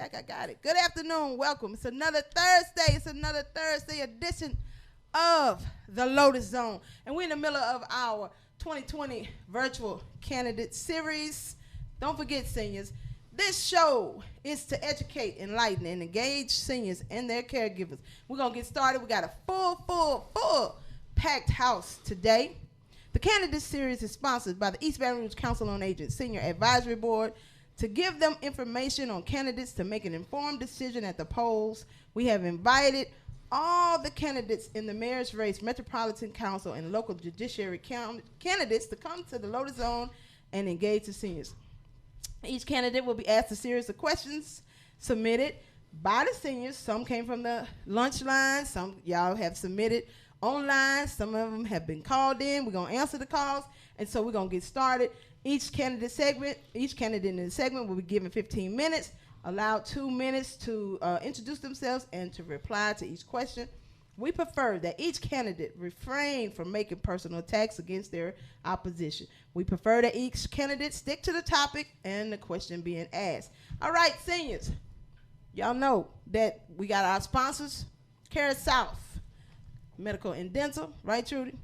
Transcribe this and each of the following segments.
back. I got it. Good afternoon. Welcome. It's another Thursday. It's another Thursday edition of the Lotus Zone. And we're in the middle of our 2020 virtual candidate series. Don't forget, seniors, this show is to educate, enlighten, and engage seniors and their caregivers. We're going to get started. We got a full packed house today. The candidate series is sponsored by the East Baton Rouge Council on Aging Senior Advisory Board to give them information on candidates to make an informed decision at the polls. We have invited all the candidates in the mayor's race, Metropolitan Council, and local judiciary candidates to come to the Lotus Zone and engage the seniors. Each candidate will be asked a series of questions submitted by the seniors. Some came from the lunch line. Some y'all have submitted online. Some of them have been called in. We're going to answer the calls, and so we're going to get started. Each candidate in the segment will be given 15 minutes, allowed 2 minutes to introduce themselves and to reply to each question. We prefer that each candidate refrain from making personal attacks against their opposition. We prefer that each candidate stick to the topic and the question being asked. All right, seniors, y'all know that we got our sponsors, Care South, Medical and Dental, right, Trudy?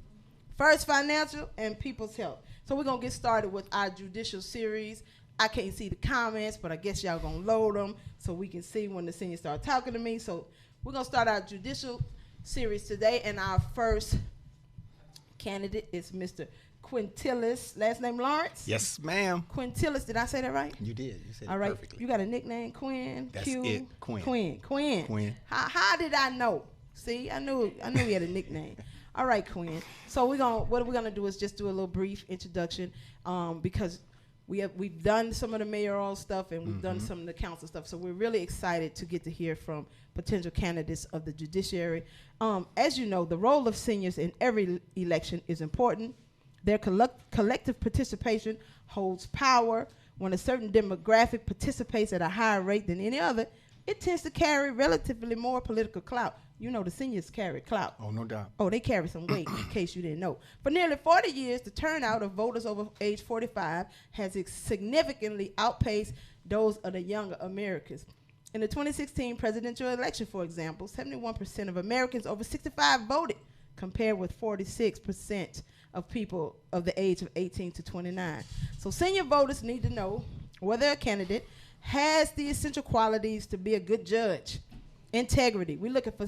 First Financial, and People's Health. So we're going to get started with our judicial series. I can't see the comments, but I guess y'all going to load them so we can see when the seniors start talking to me. So we're going to start our judicial series today, and our first candidate is Mr. Quintillis. Last name Lawrence? Yes, ma'am. Quintillis, did I say that right? You did. You said all it right. perfectly. You got a nickname, Quinn? That's it, Quinn. Quinn. How did I know? See, I knew he had a nickname. All right, Quinn. So what we're gonna do is just do a little brief introduction, because we've done some of the mayoral stuff and we've done some of the council stuff. So we're really excited to get to hear from potential candidates of the judiciary. As you know, the role of seniors in every election is important. Their collective participation holds power. When a certain demographic participates at a higher rate than any other, it tends to carry relatively more political clout. You know the seniors carry clout. Oh, no doubt. Oh, they carry some weight, in case you didn't know. For nearly 40 years, the turnout of voters over age 45 has significantly outpaced those of the younger Americans. In the 2016 presidential election, for example, 71% of Americans over 65 voted, compared with 46% of people of the age of 18 to 29. So senior voters need to know whether a candidate has the essential qualities to be a good judge. Integrity. We're looking for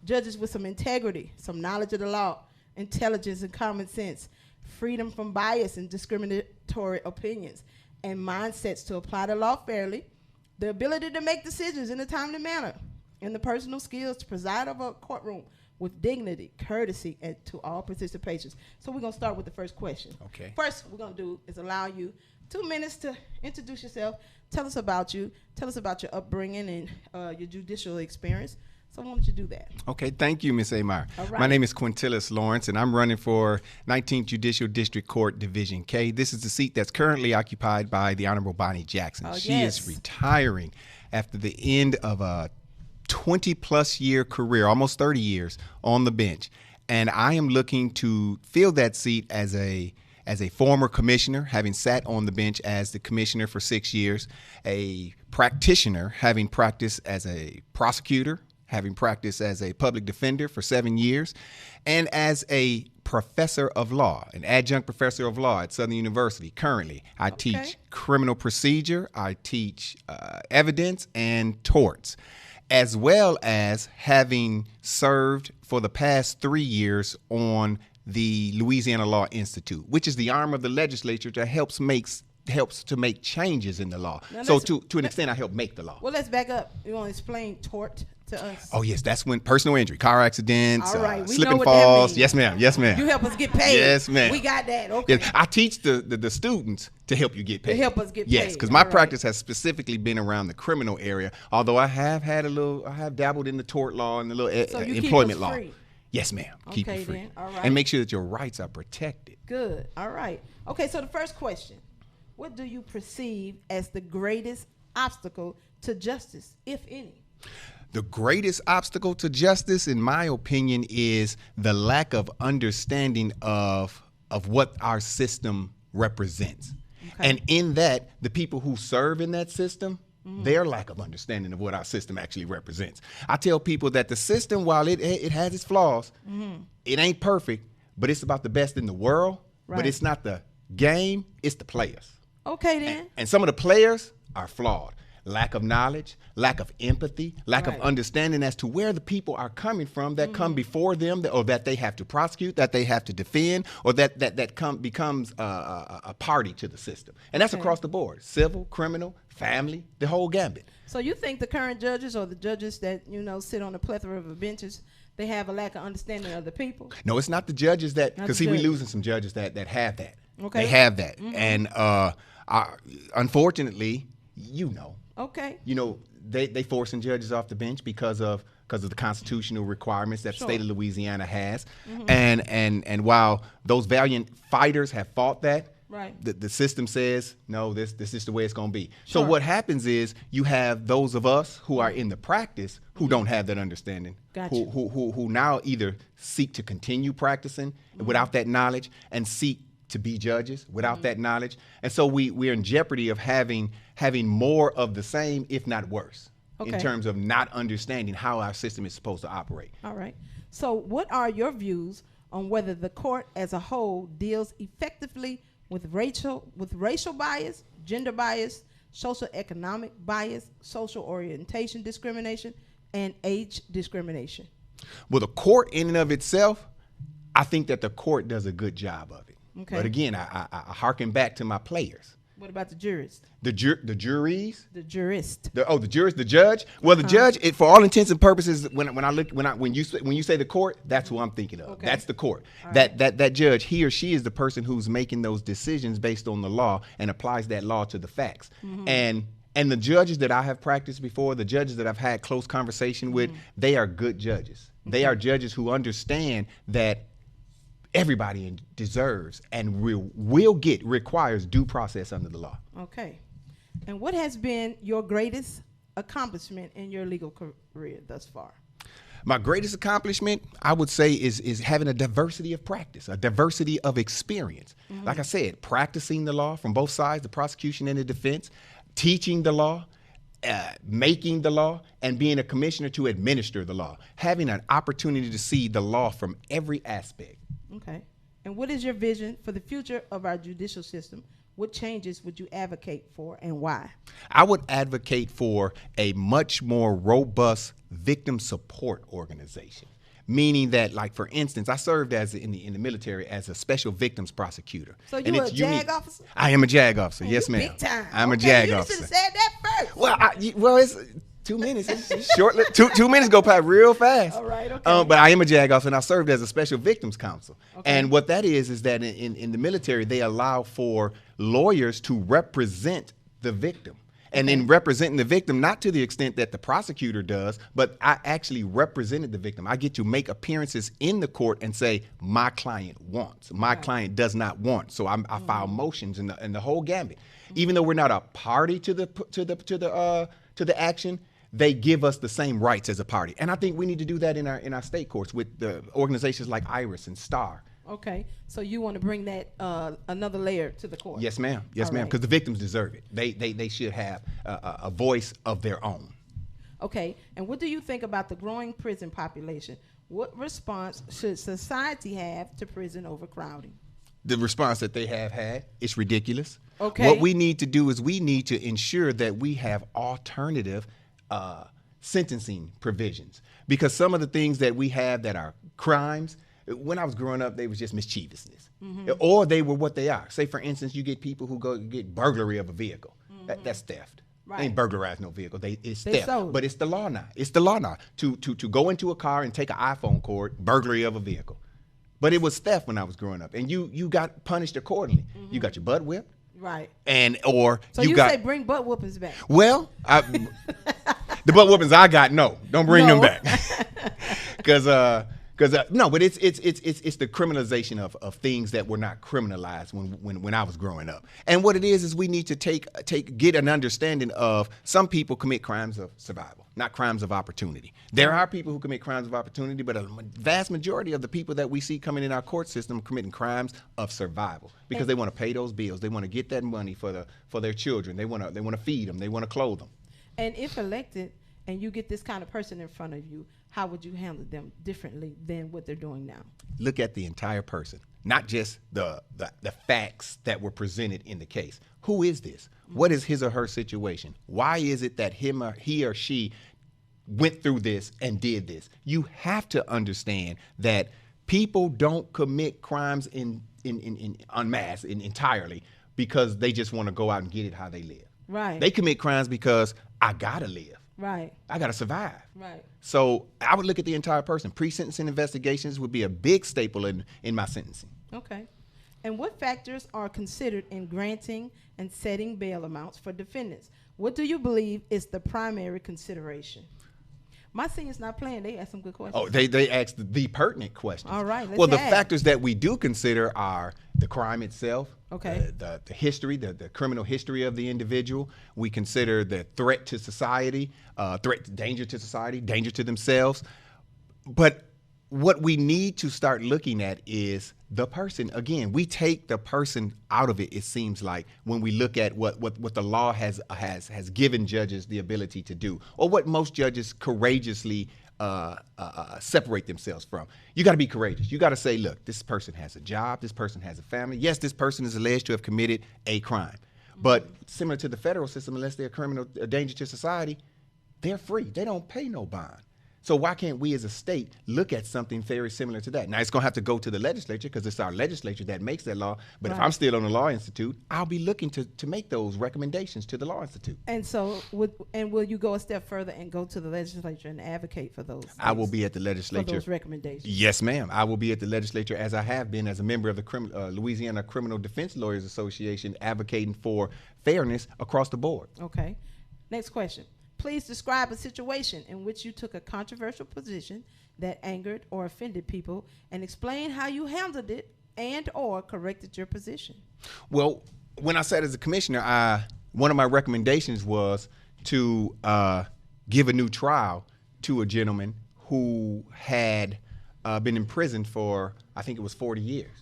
judges with some integrity, some knowledge of the law, intelligence and common sense, freedom from bias and discriminatory opinions, and mindsets to apply the law fairly, the ability to make decisions in a timely manner, and the personal skills to preside over a courtroom with dignity, courtesy, and to all participations. So we're going to start with the first question. Okay. First, what we're going to do is allow you 2 minutes to introduce yourself. Tell us about you. Tell us about your upbringing and your judicial experience. So why don't you do that? Okay, thank you, Ms. Amar. All right. My name is Quintillis Lawrence, and I'm running for 19th Judicial District Court Division K. This is the seat that's currently occupied by the Honorable Bonnie Jackson. Oh, she yes. is retiring after the end of a 20-plus year career, almost 30 years, on the bench. And I am looking to fill that seat as a former commissioner, having sat on the bench as the commissioner for 6 years, a practitioner, having practiced as a prosecutor, having practiced as a public defender for 7 years, and as a professor of law, an adjunct professor of law at Southern University. Currently, I teach criminal procedure, I teach evidence and torts, as well as having served for the past 3 years on the Louisiana Law Institute, which is the arm of the legislature that helps to make changes in the law. Now so to an extent, I help make the law. Well, let's back up. You want to explain tort to us? Oh, yes, that's when personal injury, car accidents, All right, we slip know and what that falls. means. Yes, ma'am. Yes, ma'am. You help us get paid. Yes, ma'am. We got that. Okay. Yes, I teach the students to help you get paid. To help us get paid. Yes, because my All right. practice has specifically been around the criminal area, although I have dabbled in the tort law and the little So you employment keep us law. free. Yes, ma'am. Keep Okay, you free. then. All right. And make sure that your rights are protected. Good. All right. Okay, so the first question. What do you perceive as the greatest obstacle to justice, if any? The greatest obstacle to justice, in my opinion, is the lack of understanding of what our system represents. Okay. And in that, the people who serve in that system their lack of understanding of what our system actually represents. I tell people that the system, while it has its flaws, it ain't perfect, but it's about the best in the world. Right. But it's not the game, it's the players. Okay, then. And some of the players are flawed. Lack of knowledge, lack of empathy, lack of understanding as to where the people are coming from that come before them, or that they have to prosecute, that they have to defend, or that becomes a party to the system. And that's across the board: civil, criminal, family, the whole gambit. So you think the current judges, or the judges that sit on a plethora of benches, they have a lack of understanding of the people? No, it's not the judges that, because see, we're losing some judges that have that. Okay. They have that. And unfortunately, Okay. They forcing judges off the bench because of the constitutional requirements that the state of Louisiana has. And while those valiant fighters have fought that, the system says, no, this is the way it's going to be. So what happens is you have those of us who are in the practice who don't have that understanding, who now either seek to continue practicing without that knowledge and seek to be judges without that knowledge. And so we're in jeopardy of having more of the same, if not worse, in terms of not understanding how our system is supposed to operate. All right. So what are your views on whether the court as a whole deals effectively with racial bias, gender bias, social economic bias, social orientation discrimination, and age discrimination? Well, the court in and of itself, I think that the court does a good job of it. Okay. But again, I harken back to my players. What about the jurists? The juries? The jurist. The jurist, the judge? Well, the judge, for all intents and purposes, when you say the court, that's who I'm thinking of. Okay. That's the court. That judge, he or she is the person who's making those decisions based on the law and applies that law to the facts. And the judges that I have practiced before, the judges that I've had close conversation with, they are good judges. They are judges who understand that everybody deserves and requires due process under the law. Okay. And what has been your greatest accomplishment in your legal career thus far? My greatest accomplishment, I would say, is having a diversity of practice, a diversity of experience. Like I said, practicing the law from both sides, the prosecution and the defense, teaching the law, making the law, and being a commissioner to administer the law, having an opportunity to see the law from every aspect. Okay. And what is your vision for the future of our judicial system? What changes would you advocate for and why? I would advocate for a much more robust victim support organization. Meaning that, like, for instance, I served in the military as a special victims prosecutor. So you're a JAG officer? I am a JAG officer, yes, ma'am. Big time. I'm a JAG officer. You should have said that first. Well, it's 2 minutes. It's short. 2 minutes go by real fast. All right, okay. But I am a JAG officer, and I served as a special victims counsel. Okay. And what that is that in the military, they allow for lawyers to represent the victim. And in representing the victim, not to the extent that the prosecutor does, but I actually represented the victim. I get to make appearances in the court and say, my client wants, my client does not want. So I file motions in the whole gambit. Even though we're not a party to the action, they give us the same rights as a party. And I think we need to do that in our state courts with the organizations like IRIS and STAR. Okay, so you want to bring that another layer to the court? Yes, ma'am. Yes, ma'am. Because the victims deserve it. They should have a voice of their own. Okay, and what do you think about the growing prison population? What response should society have to prison overcrowding? The response that they have had is ridiculous. Okay. What we need to do is we need to ensure that we have alternative sentencing provisions, because some of the things that we have that are crimes, when I was growing up, they was just mischievousness, or they were what they are. Say, for instance, you get people who go get burglary of a vehicle. That's theft. Right. They ain't burglarized no vehicle. It's theft. But it's the law now. It's the law now to go into a car and take an iPhone cord, burglary of a vehicle. But it was theft when I was growing up, and you got punished accordingly. You got your butt whipped. Right. So you say bring butt whoopings back. Well, the butt whoopings I got, don't bring them back. Because no, but it's the criminalization of things that were not criminalized when I was growing up. And what it is we need to get an understanding of some people commit crimes of survival, not crimes of opportunity. There are people who commit crimes of opportunity, but a vast majority of the people that we see coming in our court system are committing crimes of survival because they want to pay those bills. They want to get that money for their children. They want to feed them. They want to clothe them. And if elected and you get this kind of person in front of you, how would you handle them differently than what they're doing now? Look at the entire person, not just the facts that were presented in the case. Who is this? What is his or her situation? Why is it that he or she went through this and did this? You have to understand that people don't commit crimes en masse entirely because they just want to go out and get it how they live. Right. They commit crimes because I gotta live. Right. I gotta survive. Right. So I would look at the entire person. Pre-sentencing investigations would be a big staple in my sentencing. Okay. And what factors are considered in granting and setting bail amounts for defendants? What do you believe is the primary consideration? My senior's not playing. They ask some good questions. Oh, they asked the pertinent questions. All right. Well, the factors that we do consider are the crime itself, okay, the history, the criminal history of the individual. We consider the threat to society, danger to society, danger to themselves. But what we need to start looking at is the person. Again, we take the person out of it, it seems like, when we look at what the law has given judges the ability to do, or what most judges courageously separate themselves from. You got to be courageous. You got to say, look, this person has a job, this person has a family. Yes, this person is alleged to have committed a crime. But similar to the federal system, unless they're a danger to society, they're free. They don't pay no bond. So why can't we as a state look at something very similar to that? Now, it's going to have to go to the legislature because it's our legislature that makes that law. But if I'm still on the Law Institute, I'll be looking to make those recommendations to the Law Institute. And so, will you go a step further and go to the legislature and advocate for those? I will be at the legislature. For those recommendations? Yes, ma'am. I will be at the legislature, as I have been as a member of the Louisiana Criminal Defense Lawyers Association, advocating for fairness across the board. Okay. Next question. Please describe a situation in which you took a controversial position that angered or offended people, and explain how you handled it and or corrected your position. Well, when I sat as a commissioner, one of my recommendations was to give a new trial to a gentleman who had been in prison for, I think it was 40 years.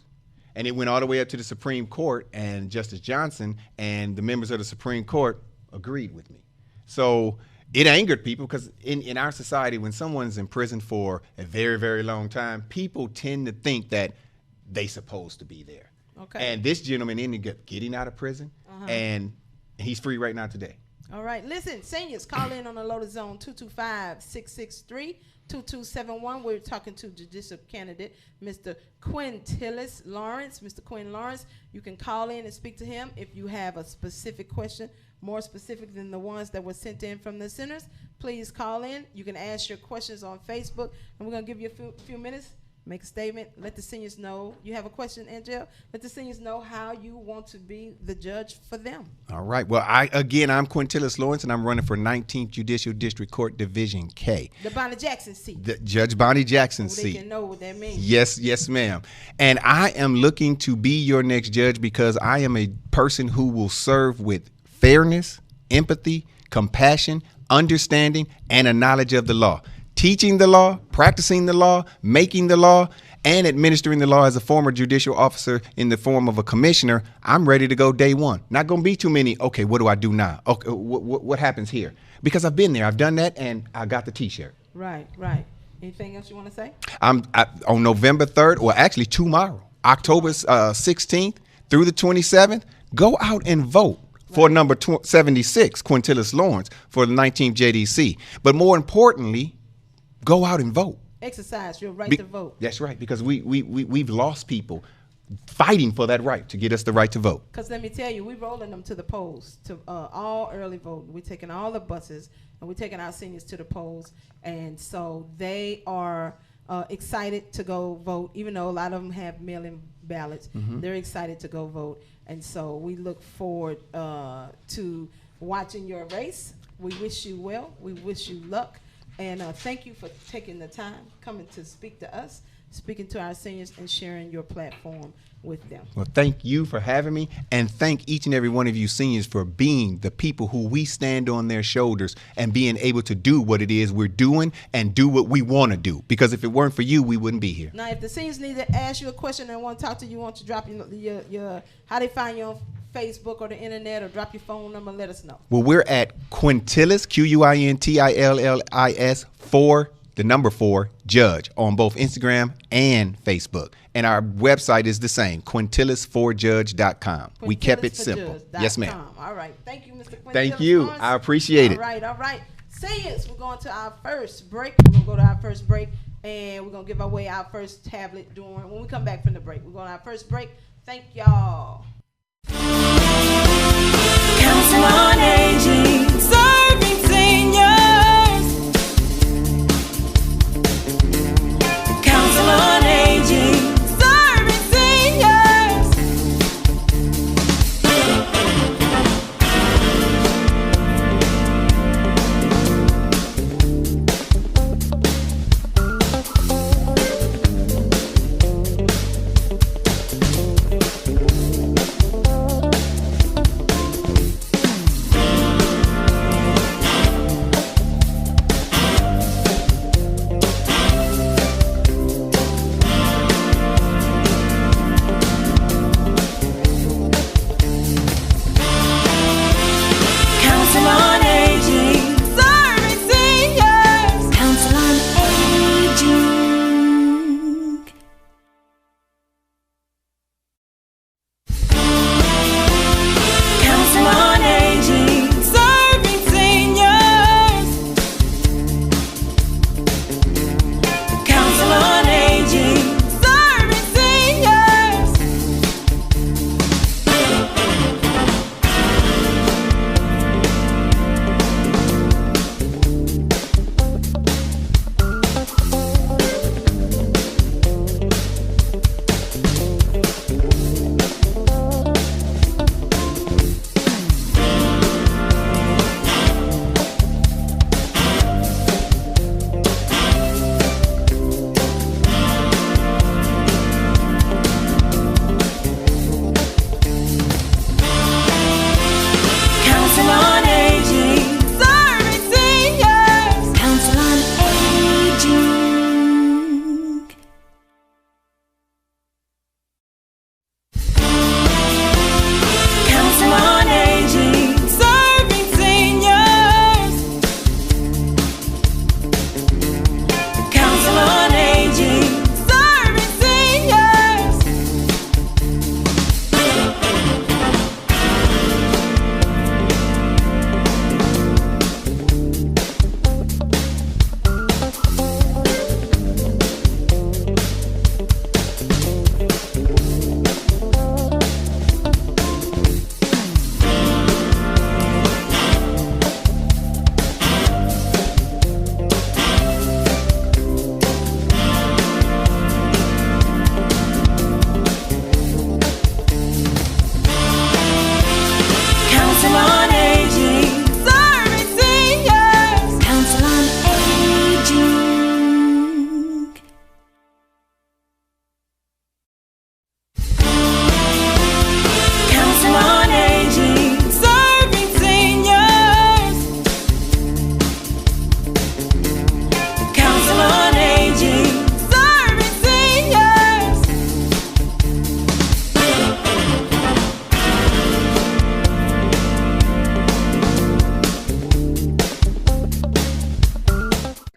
And it went all the way up to the Supreme Court, and Justice Johnson and the members of the Supreme Court agreed with me. So it angered people because in our society, when someone's in prison for a very, very long time, people tend to think that they're supposed to be there. Okay. And this gentleman ended up getting out of prison, and he's free right now today. All right. Listen, seniors, call in on the Lotus Zone 225-663-2271. We're talking to judicial candidate Mr. Quintillis Lawrence. Mr. Quinn Lawrence, you can call in and speak to him if you have a specific question, more specific than the ones that were sent in from the centers. Please call in. You can ask your questions on Facebook, and we're going to give you a few minutes. Make a statement. Let the seniors know. You have a question, Angel? Let the seniors know how you want to be the judge for them. All right. Well, I'm Quintillis Lawrence, and I'm running for 19th Judicial District Court, Division K. The Bonnie Jackson seat. The Judge Bonnie Jackson seat. They can know what that means. Yes, ma'am. And I am looking to be your next judge because I am a person who will serve with fairness, empathy, compassion, understanding, and a knowledge of the law. Teaching the law, practicing the law, making the law, and administering the law as a former judicial officer in the form of a commissioner. I'm ready to go day one. Not going to be too many, okay, what do I do now? Okay, what happens here? Because I've been there. I've done that, and I got the T-shirt. Right. Anything else you want to say? On November 3rd, or actually tomorrow, October 16th through the 27th, go out and vote for number 76, Quintillis Lawrence, for the 19th JDC. But more importantly, go out and vote. Exercise your right to vote. That's right, because we've lost people fighting for that right to get us the right to vote. Because let me tell you, we're rolling them to the polls, to all early voting. We're taking all the buses, and we're taking our seniors to the polls. And so they are excited to go vote, even though a lot of them have mail-in ballots. They're excited to go vote. And so we look forward to watching your race. We wish you well. We wish you luck. And thank you for taking the time, coming to speak to us, speaking to our seniors, and sharing your platform with them. Well, thank you for having me, and thank each and every one of you seniors for being the people who we stand on their shoulders and being able to do what it is we're doing and do what we want to do. Because if it weren't for you, we wouldn't be here. Now, if the seniors need to ask you a question and want to talk to you, want to drop your how they find you on Facebook or the internet, or drop your phone number and let us know. Well, we're at Quintillis, Quintillis 4 Judge on both Instagram and Facebook. And our website is the same, Quintillis4Judge.com. We kept it simple. Yes, ma'am. All right. Thank you, Mr. Quintillis. Thank you. I appreciate it. All right. Seniors, we're going to our first break. We're going to go to our first break, and we're going to give away our first tablet when we come back from the break. We're going to our first break. Thank y'all. Council on Aging, serving seniors. Council on Aging, serving seniors.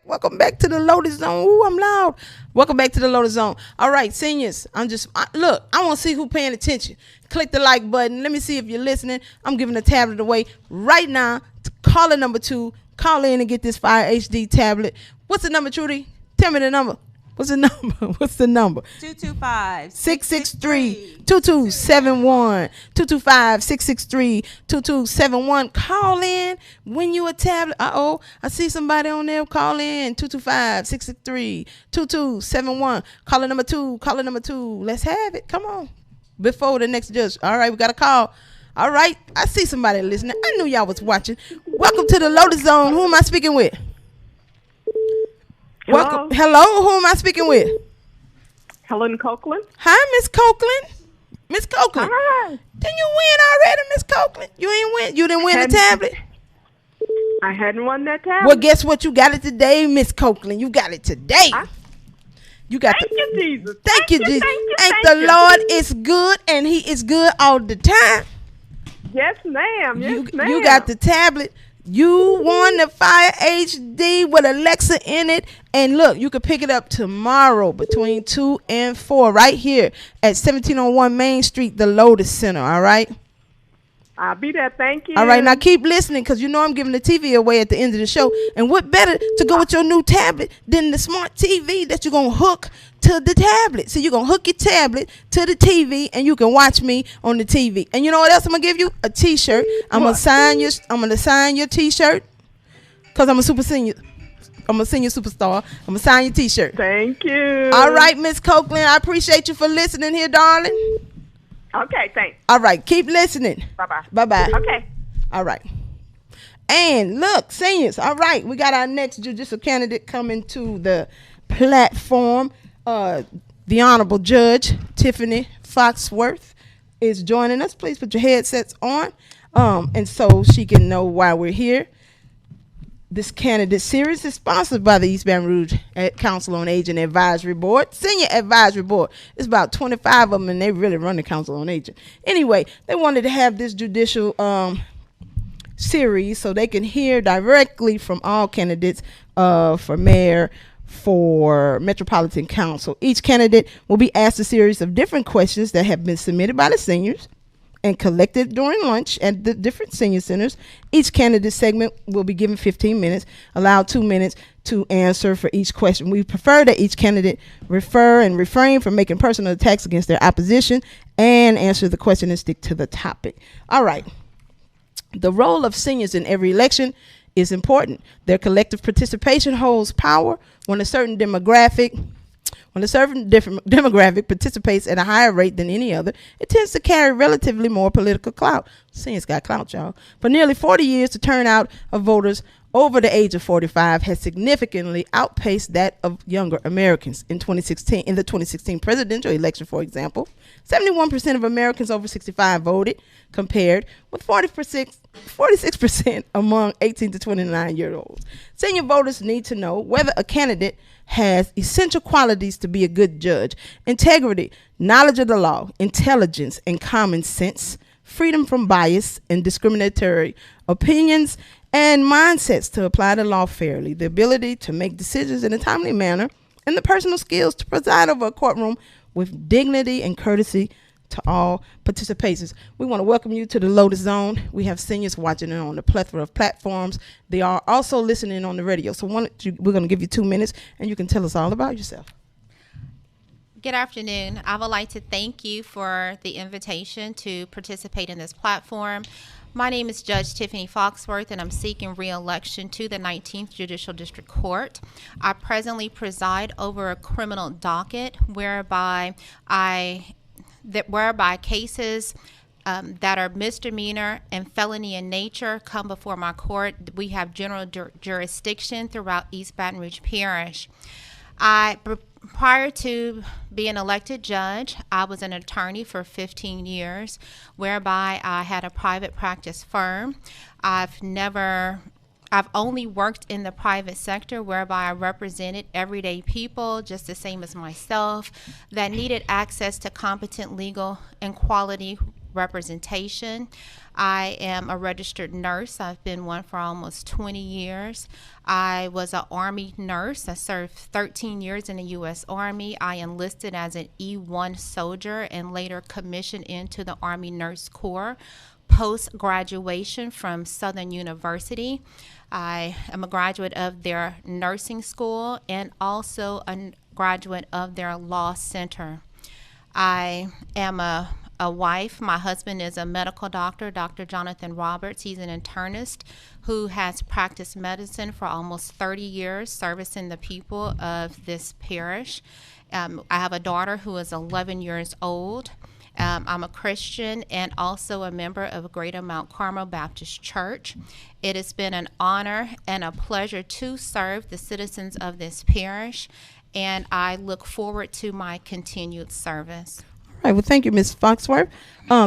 Welcome back to the Lotus Zone. Ooh, I'm loud. Welcome back to the Lotus Zone. All right, seniors, look, I want to see who paying attention. Click the like button. Let me see if you're listening. I'm giving the tablet away right now. Caller number 2, call in and get this Fire HD tablet. What's the number, Trudy? Tell me the number. What's the number? What's the number? 225-663-2271. 225-663-2271. Call in, win you a tablet. I see somebody on there. Call in 225-663-2271. Caller number 2. Let's have it. Come on. Before the next judge. All right, we got a call. All right, I see somebody listening. I knew y'all was watching. Welcome to the Lotus Zone. Who am I speaking with? Hello. Welcome. Hello, who am I speaking with? Helen Copeland. Hi, Miss Copeland. Miss Copeland. Hi. Didn't you win already, Miss Copeland? You ain't win. You didn't win the tablet. I hadn't won that tablet. Well, guess what? You got it today, Miss Copeland. You got it today. You got. Thank you, Jesus. Thank you, Jesus. Thank the Lord is good, and He is good all the time. Yes, ma'am. Yes, ma'am. You got the tablet. You won the Fire HD with Alexa in it. And look, you can pick it up tomorrow between 2 and 4 right here at 1701 Main Street, the Lotus Center. All right? I'll be there. Thank you. All right, now keep listening because you know I'm giving the TV away at the end of the show. And what better to go with your new tablet than the smart TV that you're going to hook to the tablet. So you're going to hook your tablet to the TV and you can watch me on the TV. And you know what else I'm going to give you? A T-shirt. I'm going to sign your T-shirt because I'm a super senior. I'm a senior superstar. I'm going to sign your T-shirt. Thank you. All right, Miss Copeland. I appreciate you for listening here, darling. Okay, thanks. All right, keep listening. Bye-bye. Bye-bye. Okay. All right. And look, seniors, all right, we got our next judicial candidate coming to the platform. The Honorable Judge Tiffany Foxworth is joining us. Please put your headsets on and so she can know why we're here. This candidate series is sponsored by the East Baton Rouge Council on Aging Advisory Board, Senior Advisory Board. It's about 25 of them, and they really run the Council on Aging. Anyway, they wanted to have this judicial series so they can hear directly from all candidates for mayor, for Metropolitan Council. Each candidate will be asked a series of different questions that have been submitted by the seniors and collected during lunch at the different senior centers. Each candidate segment will be given 15 minutes, allowed 2 minutes to answer for each question. We prefer that each candidate refer and refrain from making personal attacks against their opposition and answer the question and stick to the topic. All right. The role of seniors in every election is important. Their collective participation holds power when a certain demographic participates at a higher rate than any other. It tends to carry relatively more political clout. Seniors got clout, y'all. For nearly 40 years, the turnout of voters over the age of 45 has significantly outpaced that of younger Americans. In the 2016 presidential election, for example, 71% of Americans over 65 voted, compared with 46% among 18 to 29-year-olds. Senior voters need to know whether a candidate has essential qualities to be a good judge: integrity, knowledge of the law, intelligence and common sense, freedom from bias and discriminatory opinions, and mindsets to apply the law fairly, the ability to make decisions in a timely manner, and the personal skills to preside over a courtroom with dignity and courtesy to all participants. We want to welcome you to the Lotus Zone. We have seniors watching it on a plethora of platforms. They are also listening on the radio. So we're going to give you 2 minutes, and you can tell us all about yourself. Good afternoon. I would like to thank you for the invitation to participate in this platform. My name is Judge Tiffany Foxworth, and I'm seeking re-election to the 19th Judicial District Court. I presently preside over a criminal docket whereby cases that are misdemeanor and felony in nature come before my court. We have general jurisdiction throughout East Baton Rouge Parish. Prior to being elected judge, I was an attorney for 15 years, whereby I had a private practice firm. I've only worked in the private sector, whereby I represented everyday people, just the same as myself, that needed access to competent legal and quality representation. I am a registered nurse. I've been one for almost 20 years. I was an Army nurse. I served 13 years in the U.S. Army. I enlisted as an E1 soldier and later commissioned into the Army Nurse Corps post-graduation from Southern University. I am a graduate of their nursing school and also a graduate of their law center. I am a wife. My husband is a medical doctor, Dr. Jonathan Roberts. He's an internist who has practiced medicine for almost 30 years, servicing the people of this parish. I have a daughter who is 11 years old. I'm a Christian and also a member of Greater Mount Carmel Baptist Church. It has been an honor and a pleasure to serve the citizens of this parish, and I look forward to my continued service. All right, well, thank you, Ms. Foxworth.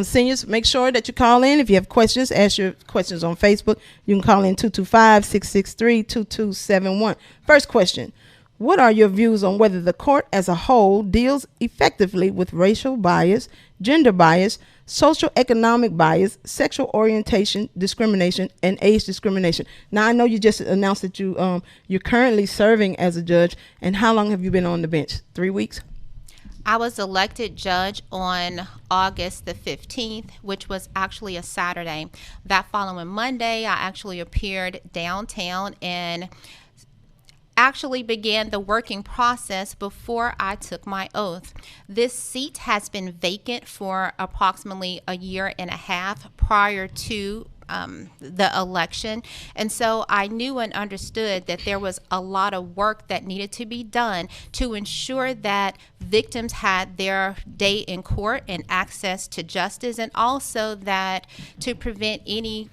Seniors, make sure that you call in. If you have questions, ask your questions on Facebook. You can call in 225-663-2271. First question, What are your views on whether the court as a whole deals effectively with racial bias, gender bias, social economic bias, sexual orientation discrimination, and age discrimination? Now, I know you just announced that you're currently serving as a judge. And how long have you been on the bench? 3 weeks? I was elected judge on August the 15th, which was actually a Saturday. That following Monday, I actually appeared downtown and actually began the working process before I took my oath. This seat has been vacant for approximately a year and a half prior to the election. And so I knew and understood that there was a lot of work that needed to be done to ensure that victims had their day in court and access to justice, and also that to prevent any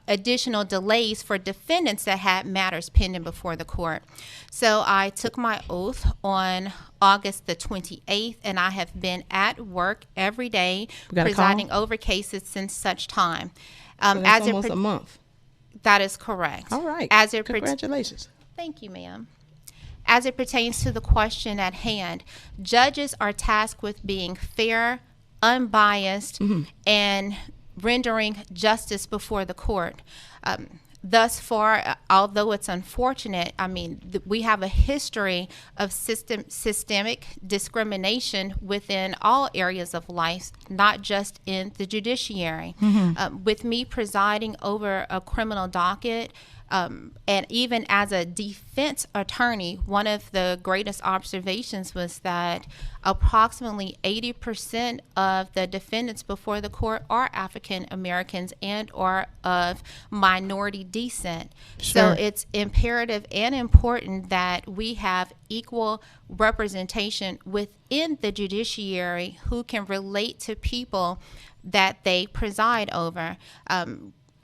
additional delays for defendants that had matters pending before the court. So I took my oath on August the 28th, and I have been at work every day presiding over cases since such time. So that's almost a month. That is correct. All right. Congratulations. Thank you, ma'am. As it pertains to the question at hand, judges are tasked with being fair, unbiased, and rendering justice before the court. Thus far, although it's unfortunate, I mean, we have a history of systemic discrimination within all areas of life, not just in the judiciary. With me presiding over a criminal docket, and even as a defense attorney, one of the greatest observations was that approximately 80% of the defendants before the court are African Americans and or of minority descent. Sure. So it's imperative and important that we have equal representation within the judiciary who can relate to people that they preside over.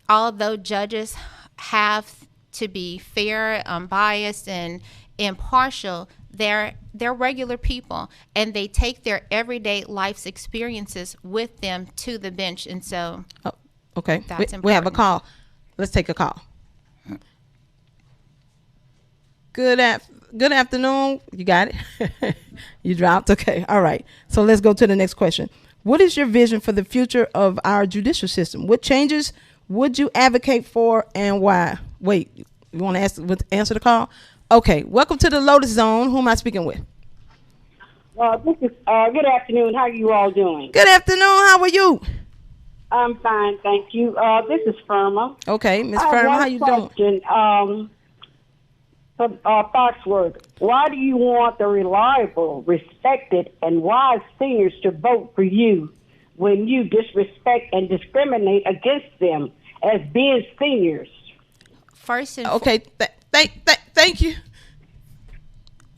Although judges have to be fair, unbiased, and impartial, they're regular people, and they take their everyday life's experiences with them to the bench. And so, okay, that's we have a important. call. Let's take a call. Good afternoon. You got it? You dropped? Okay. All right. So let's go to the next question. What is your vision for the future of our judicial system? What changes would you advocate for, and why? Wait, you want to answer the call? Okay. Welcome to the Lotus Zone. Who am I speaking with? This is good afternoon. How are you all doing? Good afternoon. How are you? I'm fine, thank you. This is Firma. Okay, Miss Firma, how you doing? Foxworth, why do you want the reliable, respected, and wise seniors to vote for you when you disrespect and discriminate against them as being seniors? Thank you.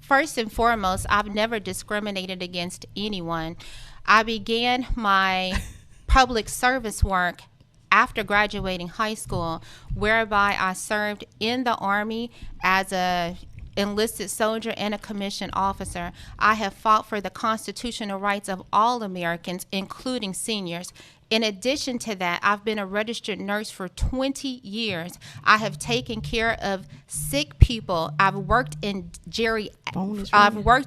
First and foremost, I've never discriminated against anyone. I began my public service work after graduating high school, whereby I served in the Army as a enlisted soldier and a commissioned officer. I have fought for the constitutional rights of all Americans, including seniors. In addition to that, I've been a registered nurse for 20 years. I have taken care of sick people. I've worked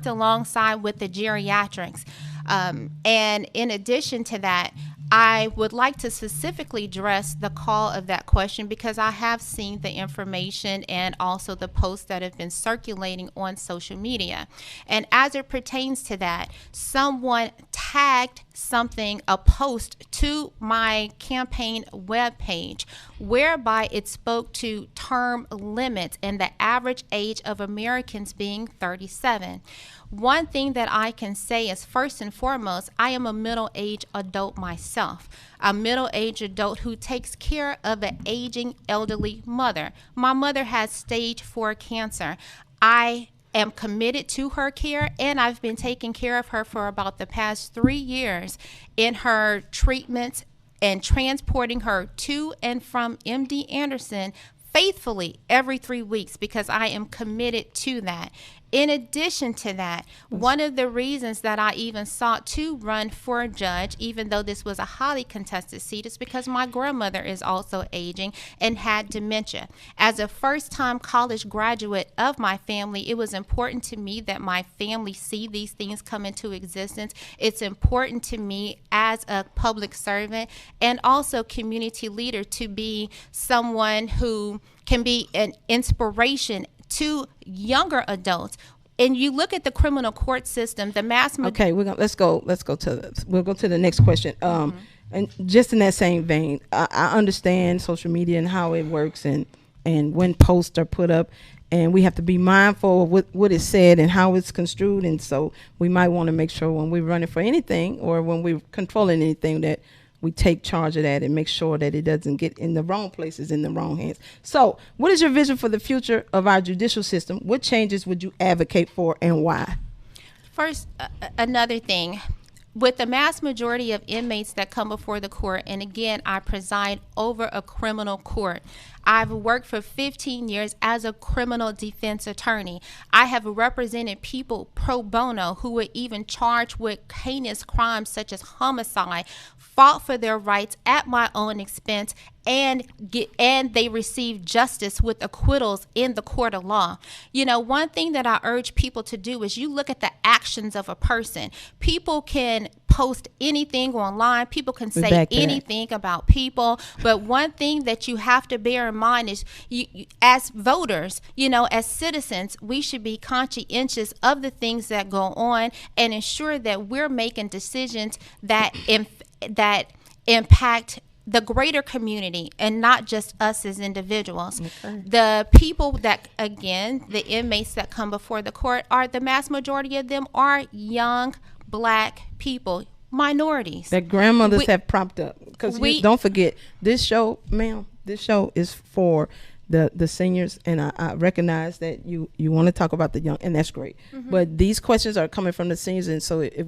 alongside with the geriatrics. And in addition to that, I would like to specifically address the call of that question because I have seen the information and also the posts that have been circulating on social media. And as it pertains to that, someone tagged a post to my campaign webpage whereby it spoke to term limits and the average age of Americans being 37. One thing that I can say is, first and foremost, I am a middle-aged adult myself, a middle-aged adult who takes care of an aging elderly mother. My mother has stage 4 cancer. I am committed to her care, and I've been taking care of her for about the past 3 years in her treatments and transporting her to and from MD Anderson faithfully every 3 weeks because I am committed to that. In addition to that, one of the reasons that I even sought to run for a judge, even though this was a highly contested seat, is because my grandmother is also aging and had dementia. As a first-time college graduate of my family, it was important to me that my family see these things come into existence. It's important to me as a public servant and also community leader to be someone who can be an inspiration to younger adults. And you look at the criminal court system, the mass Okay, let's go to we'll go to the next question. And just in that same vein, I understand social media and how it works, and when posts are put up, and we have to be mindful of what is said and how it's construed. And so we might want to make sure when we're running for anything or when we're controlling anything that we take charge of that and make sure that it doesn't get in the wrong places, in the wrong hands. So what is your vision for the future of our judicial system? What changes would you advocate for and why? First, another thing. With the mass majority of inmates that come before the court, and again, I preside over a criminal court. I've worked for 15 years as a criminal defense attorney. I have represented people pro bono who were even charged with heinous crimes such as homicide, fought for their rights at my own expense, and they received justice with acquittals in the court of law. You know, one thing that I urge people to do is you look at the actions of a person. People can post anything online. People can say anything about people. But one thing that you have to bear in mind is you as voters, you know, as citizens, we should be conscientious of the things that go on and ensure that we're making decisions that impact the greater community and not just us as individuals. Okay. The people that, again, the inmates that come before the court are, the mass majority of them are young Black people, minorities. That grandmothers have propped up. Because don't forget, this show, ma'am, this show is for the seniors, and I recognize that you want to talk about the young, and that's great. Mm-hmm. But these questions are coming from the seniors, and so if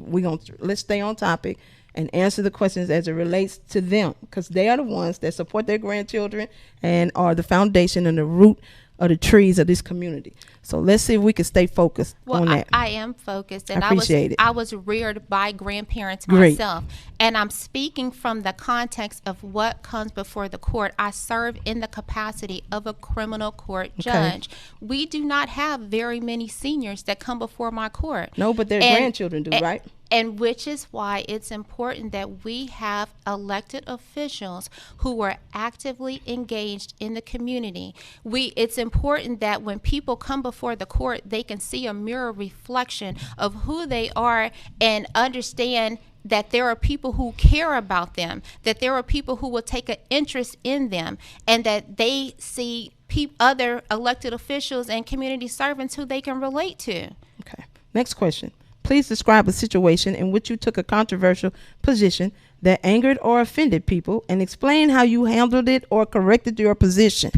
let's stay on topic and answer the questions as it relates to them, because they are the ones that support their grandchildren and are the foundation and the root of the trees of this community. So let's see if we can stay focused on that. I am focused, and I was reared by grandparents myself, and I'm speaking from the context of what comes before the court. I serve in the capacity of a criminal court judge. We do not have very many seniors that come before my court. No, but their grandchildren do, right? And which is why it's important that we have elected officials who are actively engaged in the community. It's important that when people come before the court, they can see a mirror reflection of who they are and understand that there are people who care about them, that there are people who will take an interest in them, and that they see other elected officials and community servants who they can relate to. Okay. Next question. Please describe a situation in which you took a controversial position that angered or offended people, and explain how you handled it or corrected your position.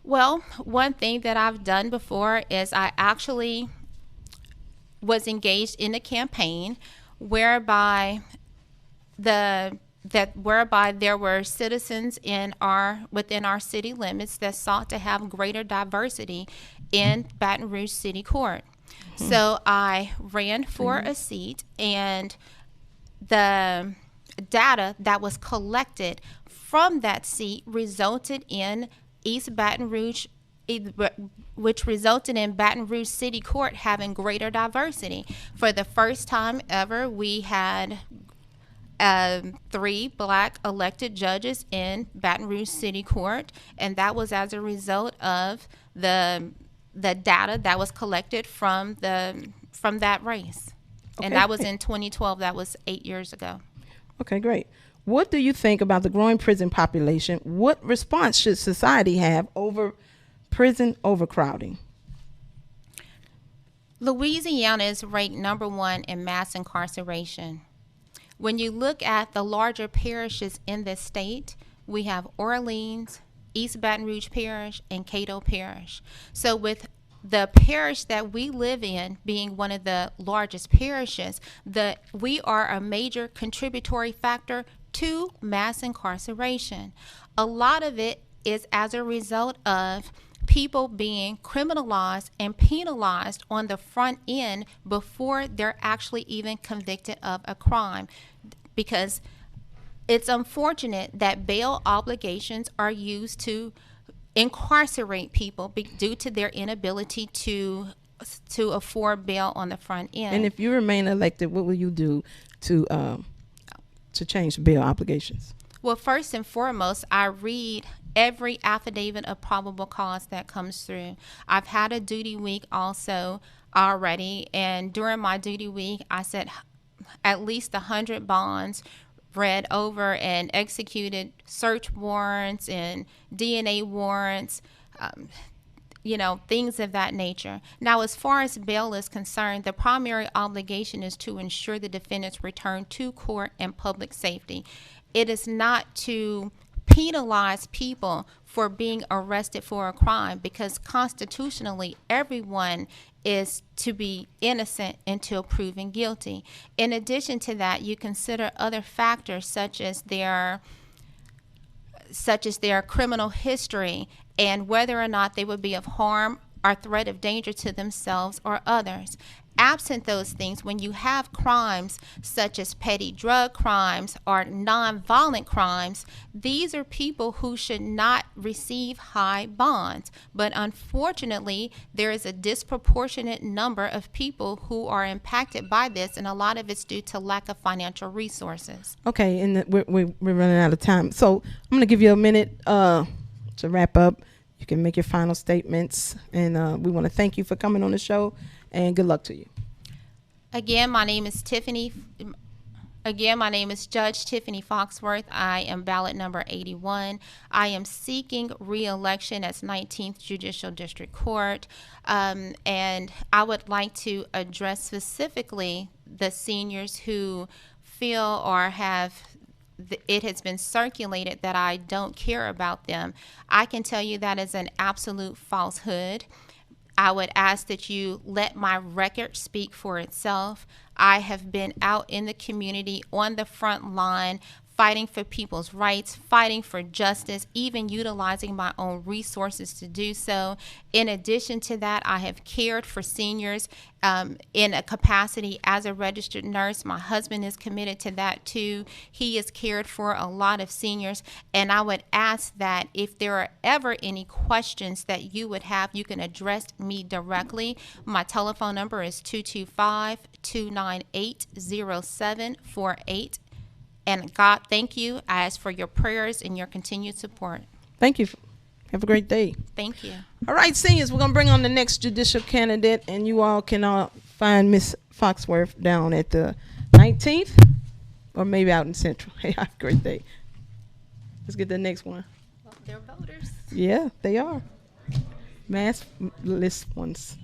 Well, one thing that I've done before is I actually was engaged in a campaign whereby there were citizens within our city limits that sought to have greater diversity in Baton Rouge City Court. Mm-hmm. So I ran for a seat, and the data that was collected from that seat resulted in East Baton Rouge, which resulted in Baton Rouge City Court having greater diversity. For the first time ever, we had 3 Black elected judges in Baton Rouge City Court, and that was as a result of the data that was collected from that race. Okay, and that was in 2012. That was 8 years ago. Okay, great. What do you think about the growing prison population? What response should society have over prison overcrowding? Louisiana is ranked #1 in mass incarceration. When you look at the larger parishes in this state, we have Orleans, East Baton Rouge Parish, and Cato Parish. So with the parish that we live in being one of the largest parishes, we are a major contributory factor to mass incarceration. A lot of it is as a result of people being criminalized and penalized on the front end before they're actually even convicted of a crime. Because it's unfortunate that bail obligations are used to incarcerate people due to their inability to afford bail on the front end. And if you remain elected, what will you do to change bail obligations? Well, first and foremost, I read every affidavit of probable cause that comes through. I've had a duty week also already, and during my duty week, I said at least 100 bonds, read over and executed search warrants and DNA warrants, things of that nature. Now, as far as bail is concerned, the primary obligation is to ensure the defendant's return to court and public safety. It is not to penalize people for being arrested for a crime, because constitutionally everyone is to be innocent until proven guilty. In addition to that, you consider other factors such as their criminal history and whether or not they would be of harm or threat of danger to themselves or others. Absent those things, when you have crimes such as petty drug crimes or nonviolent crimes, these are people who should not receive high bonds. But unfortunately, there is a disproportionate number of people who are impacted by this, and a lot of it's due to lack of financial resources. Okay, and we're running out of time. So I'm going to give you a minute to wrap up. You can make your final statements, and we want to thank you for coming on the show, and good luck to you. Again, my name is Judge Tiffany Foxworth. I am ballot number 81. I am seeking re-election as 19th Judicial District Court, and I would like to address specifically the seniors who feel or have it has been circulated that I don't care about them. I can tell you that is an absolute falsehood. I would ask that you let my record speak for itself. I have been out in the community on the front line, fighting for people's rights, fighting for justice, even utilizing my own resources to do so. In addition to that, I have cared for seniors in a capacity as a registered nurse. My husband is committed to that too. He has cared for a lot of seniors, and I would ask that if there are ever any questions that you would have, you can address me directly. My telephone number is 225-298-0748. And God, thank you. I ask for your prayers and your continued support. Thank you. Have a great day. Thank you. All right, seniors, we're going to bring on the next judicial candidate, and you all can find Miss Foxworth down at the 19th or maybe out in Central. Hey, have a great day. Let's get the next one. Well, they're voters. Yeah, they are. Mass list ones.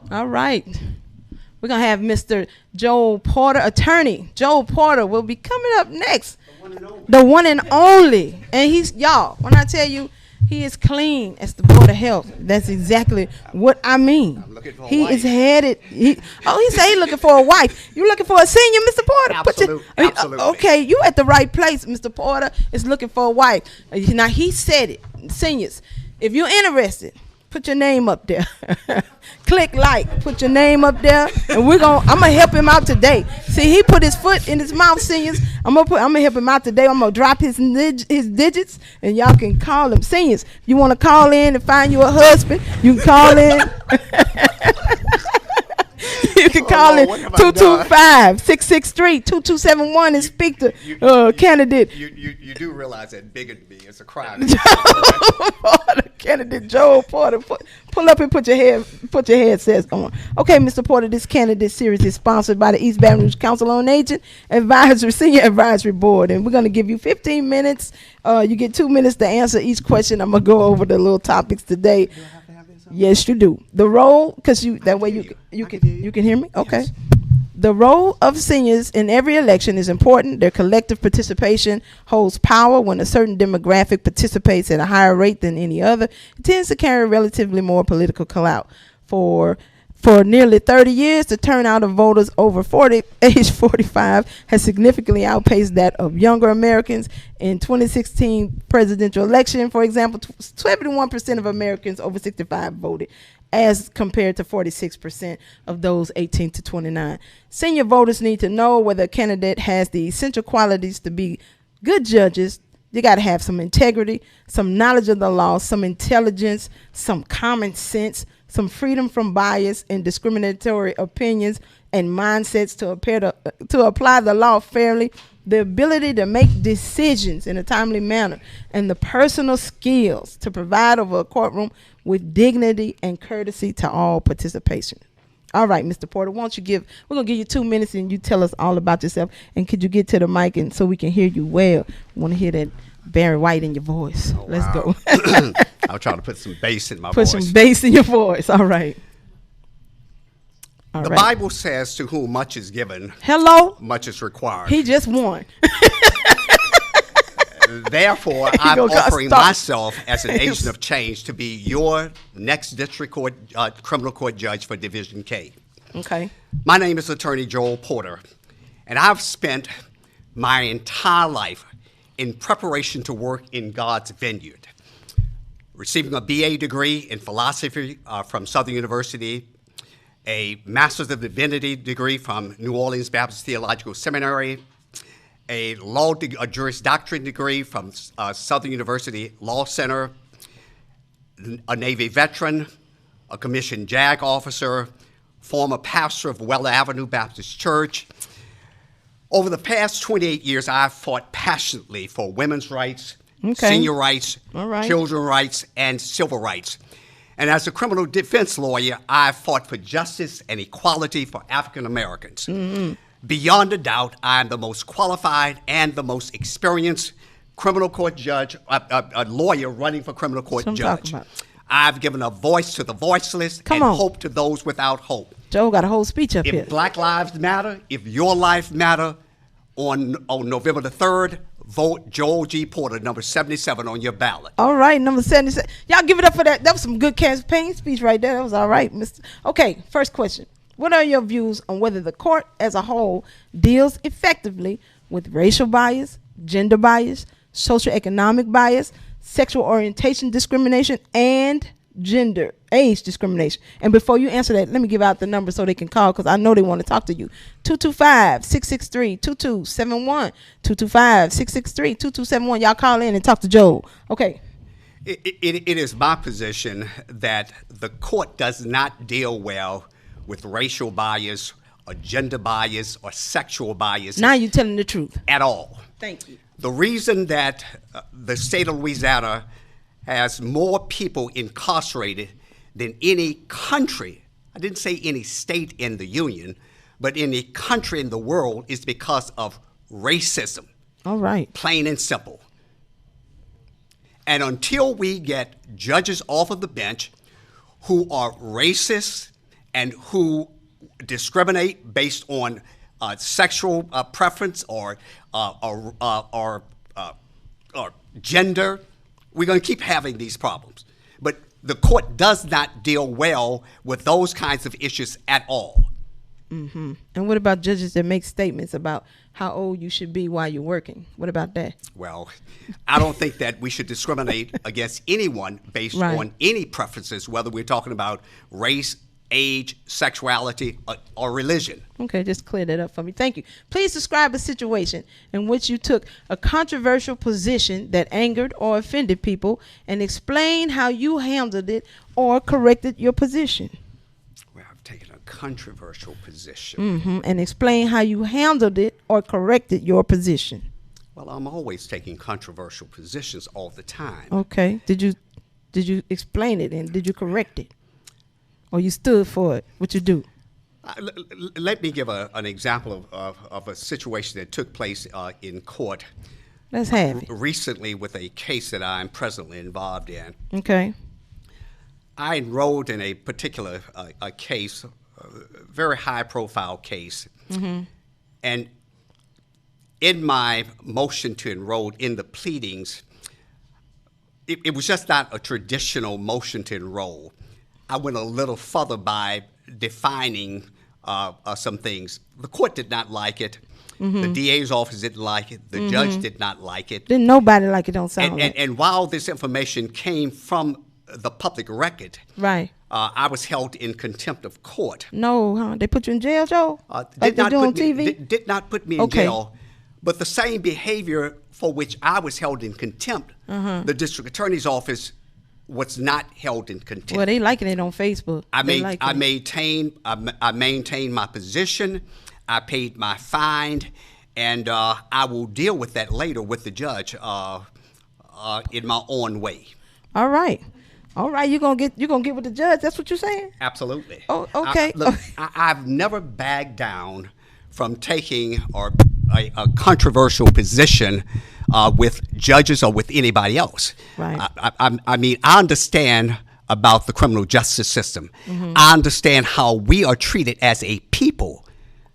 All right. We're going to have Mr. Joel Porter, attorney. Joel Porter will be coming up next. The one and only. And he's, y'all, when I tell you he is clean as the Board of Health, that's exactly what I mean. He is headed. He said he's looking for a wife. You looking for a senior, Mr. Porter? Absolutely. Okay, you at the right place. Mr. Porter is looking for a wife. Now, he said it. Seniors, if you're interested, put your name up there. Click like, put your name up there, and I'm gonna help him out today. See, he put his foot in his mouth, seniors. I'm gonna help him out today. I'm gonna drop his digits, and y'all can call him. Seniors, you want to call in and find you a husband, you can call in. You can call in 225-663-2271 and speak to candidate. You do realize that bigotry is a crime. Candidate Joel Porter, pull up and put your headsets on. Okay, Mr. Porter, this candidate series is sponsored by the East Baton Rouge Council on Aging Senior Advisory Board, and we're going to give you 15 minutes. You get 2 minutes to answer each question. I'm going to go over the little topics today. Do I have to have this on? Yes, you do. The role, because you can hear me. Okay. Yes. The role of seniors in every election is important. Their collective participation holds power. When a certain demographic participates at a higher rate than any other, it tends to carry relatively more political clout. For For nearly 30 years, the turnout of voters over age 45 has significantly outpaced that of younger Americans. In 2016 presidential election, for example, 71% of Americans over 65 voted, as compared to 46% of those 18 to 29. Senior voters need to know whether a candidate has the essential qualities to be good judges. You got to have some integrity, some knowledge of the law, some intelligence, some common sense, some freedom from bias and discriminatory opinions and mindsets to apply the law fairly, the ability to make decisions in a timely manner, and the personal skills to provide over a courtroom with dignity and courtesy to all participation. All right, Mr. Porter, we're going to give you 2 minutes and you tell us all about yourself. And could you get to the mic and so we can hear you well? We want to hear that Barry White in your voice. Oh, Let's wow. go. I'll try to put some bass in my Put voice. some bass in your voice. All right. All The right. Bible says, to whom much is given, Hello? much is required. He just won. Therefore, I'm gonna offering stop. myself as an agent of change to be your next district court criminal court judge for Division K. Okay. My name is Attorney Joel Porter, and I've spent my entire life in preparation to work in God's vineyard, receiving a BA degree in philosophy from Southern University, a Master's of Divinity degree from New Orleans Baptist Theological Seminary, a Juris Doctorate degree from Southern University Law Center, a Navy veteran, a commissioned JAG officer, former pastor of Weller Avenue Baptist Church. Over the past 28 years, I've fought passionately for women's rights, senior rights, All right. children's rights, and civil rights. And as a criminal defense lawyer, I've fought for justice and equality for African Americans. Mm-hmm. Beyond a doubt, I'm the most qualified and the most experienced criminal court judge, a lawyer running for criminal court That's what I'm judge. talking about. I've given a voice to the voiceless Come and on. hope to those without hope. Joe got a whole speech up here. If Black Lives Matter, if your life matter, on November the 3rd, vote Joel G. Porter, number 77 on your ballot. All right, number 77. Y'all give it up for that. That was some good campaign speech right there. That was all right, Mr. Okay, first question. What are your views on whether the court as a whole deals effectively with racial bias, gender bias, socioeconomic bias, sexual orientation discrimination, and age discrimination? And before you answer that, let me give out the number so they can call, because I know they want to talk to you. 225-663-2271. 225-663-2271. Y'all call in and talk to Joel. Okay. It is my position that the court does not deal well with racial bias or gender bias or sexual bias Now you're telling the truth. at all. Thank you. The reason that the state of Louisiana has more people incarcerated than any country, I didn't say any state in the union, but any country in the world, is because of racism, All right. plain and simple. And until we get judges off of the bench who are racist and who discriminate based on sexual preference or gender, we're going to keep having these problems. But the court does not deal well with those kinds of issues at all. Mm-hmm. And what about judges that make statements about how old you should be while you're working? What about that? Well, I don't think that we should discriminate against anyone based Right. on any preferences, whether we're talking about race, age, sexuality, or religion. Okay, just clear that up for me. Thank you. Please describe a situation in which you took a controversial position that angered or offended people and explain how you handled it or corrected your position. Well, I've taken a controversial position. Mm-hmm. And explain how you handled it or corrected your position. Well, I'm always taking controversial positions all the time. Okay. Did you explain it and did you correct it? Or you stood for it? What you do? Let me give an example of a situation that took place in court Let's have it. recently with a case that I'm presently involved in. Okay. I enrolled in a particular a case, a very high-profile case, and in my motion to enroll in the pleadings, it was just not a traditional motion to enroll. I went a little further by defining some things. The court did not like it. The DA's office didn't like it. The judge did not like it. Didn't nobody like it, don't sound like. And while this information came from the public record, Right. I was held in contempt of court. No, huh? They put you in jail, Joe? Like they do on TV? Did not put me in jail, but the same behavior for which I was held in contempt, the district attorney's office was not held in contempt. Well, they liking it on Facebook. I maintained my position. I paid my fine, and I will deal with that later with the judge in my own way. All right. All right, you're gonna get with the judge. That's what you're saying? Absolutely. Oh, okay. I've never bagged down from taking a controversial position with judges or with anybody else. Right. I mean, I understand about the criminal justice system. I understand how we are treated as a people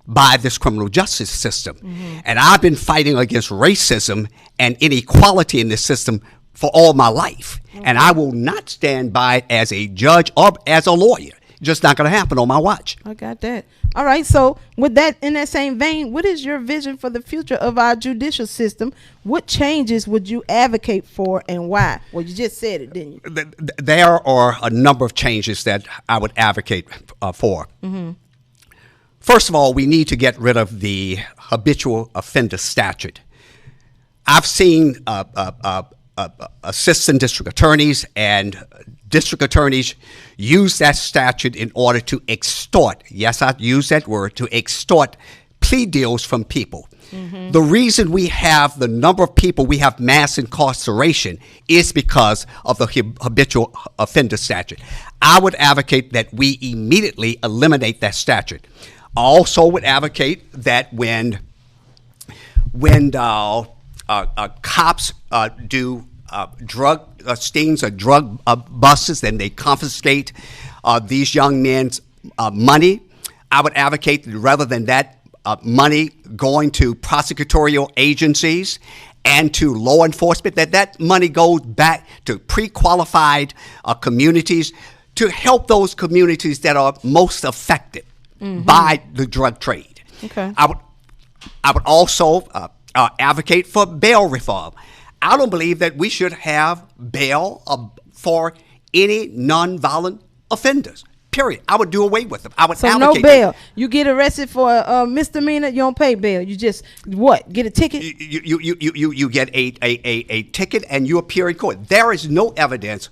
by this criminal justice system. And I've been fighting against racism and inequality in this system for all my life. And I will not stand by it as a judge or as a lawyer. Just not going to happen on my watch. I got that. All right. So with that, in that same vein, what is your vision for the future of our judicial system? What changes would you advocate for and why? Well, you just said it, didn't you? There are a number of changes that I would advocate for. First of all, we need to get rid of the habitual offender statute. I've seen assistant district attorneys and district attorneys use that statute in order to extort, yes, I use that word, to extort plea deals from people. The reason we have the number of people we have mass incarceration is because of the habitual offender statute. I would advocate that we immediately eliminate that statute. I also would advocate that when cops do drug stings or drug busts, then they confiscate these young men's money. I would advocate that rather than that money going to prosecutorial agencies and to law enforcement, that money goes back to pre-qualified communities to help those communities that are most affected by the drug trade. Okay. I would also advocate for bail reform. I don't believe that we should have bail for any nonviolent offenders. Period. I would do away with them. I would So advocate no bail. that. You get arrested for a misdemeanor, you don't pay bail. You just get a ticket? You get a ticket and you appear in court. There is no evidence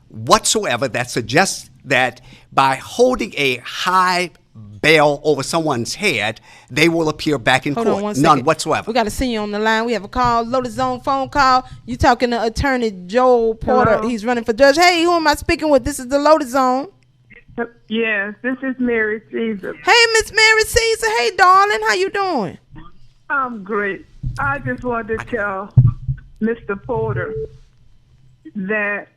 whatsoever that suggests that by holding a high bail over someone's head, they will appear back in Hold court. on one None second. whatsoever. We got to send you on the line. We have a call, Lotus Zone phone call. You talking to Attorney Joel Porter. Hello? He's running for judge. Hey, who am I speaking with? This is the Lotus Zone. Yes, this is Mary Caesar. Hey, Miss Mary Caesar. Hey, darling. How you doing? I'm great. I just wanted to tell Mr. Porter that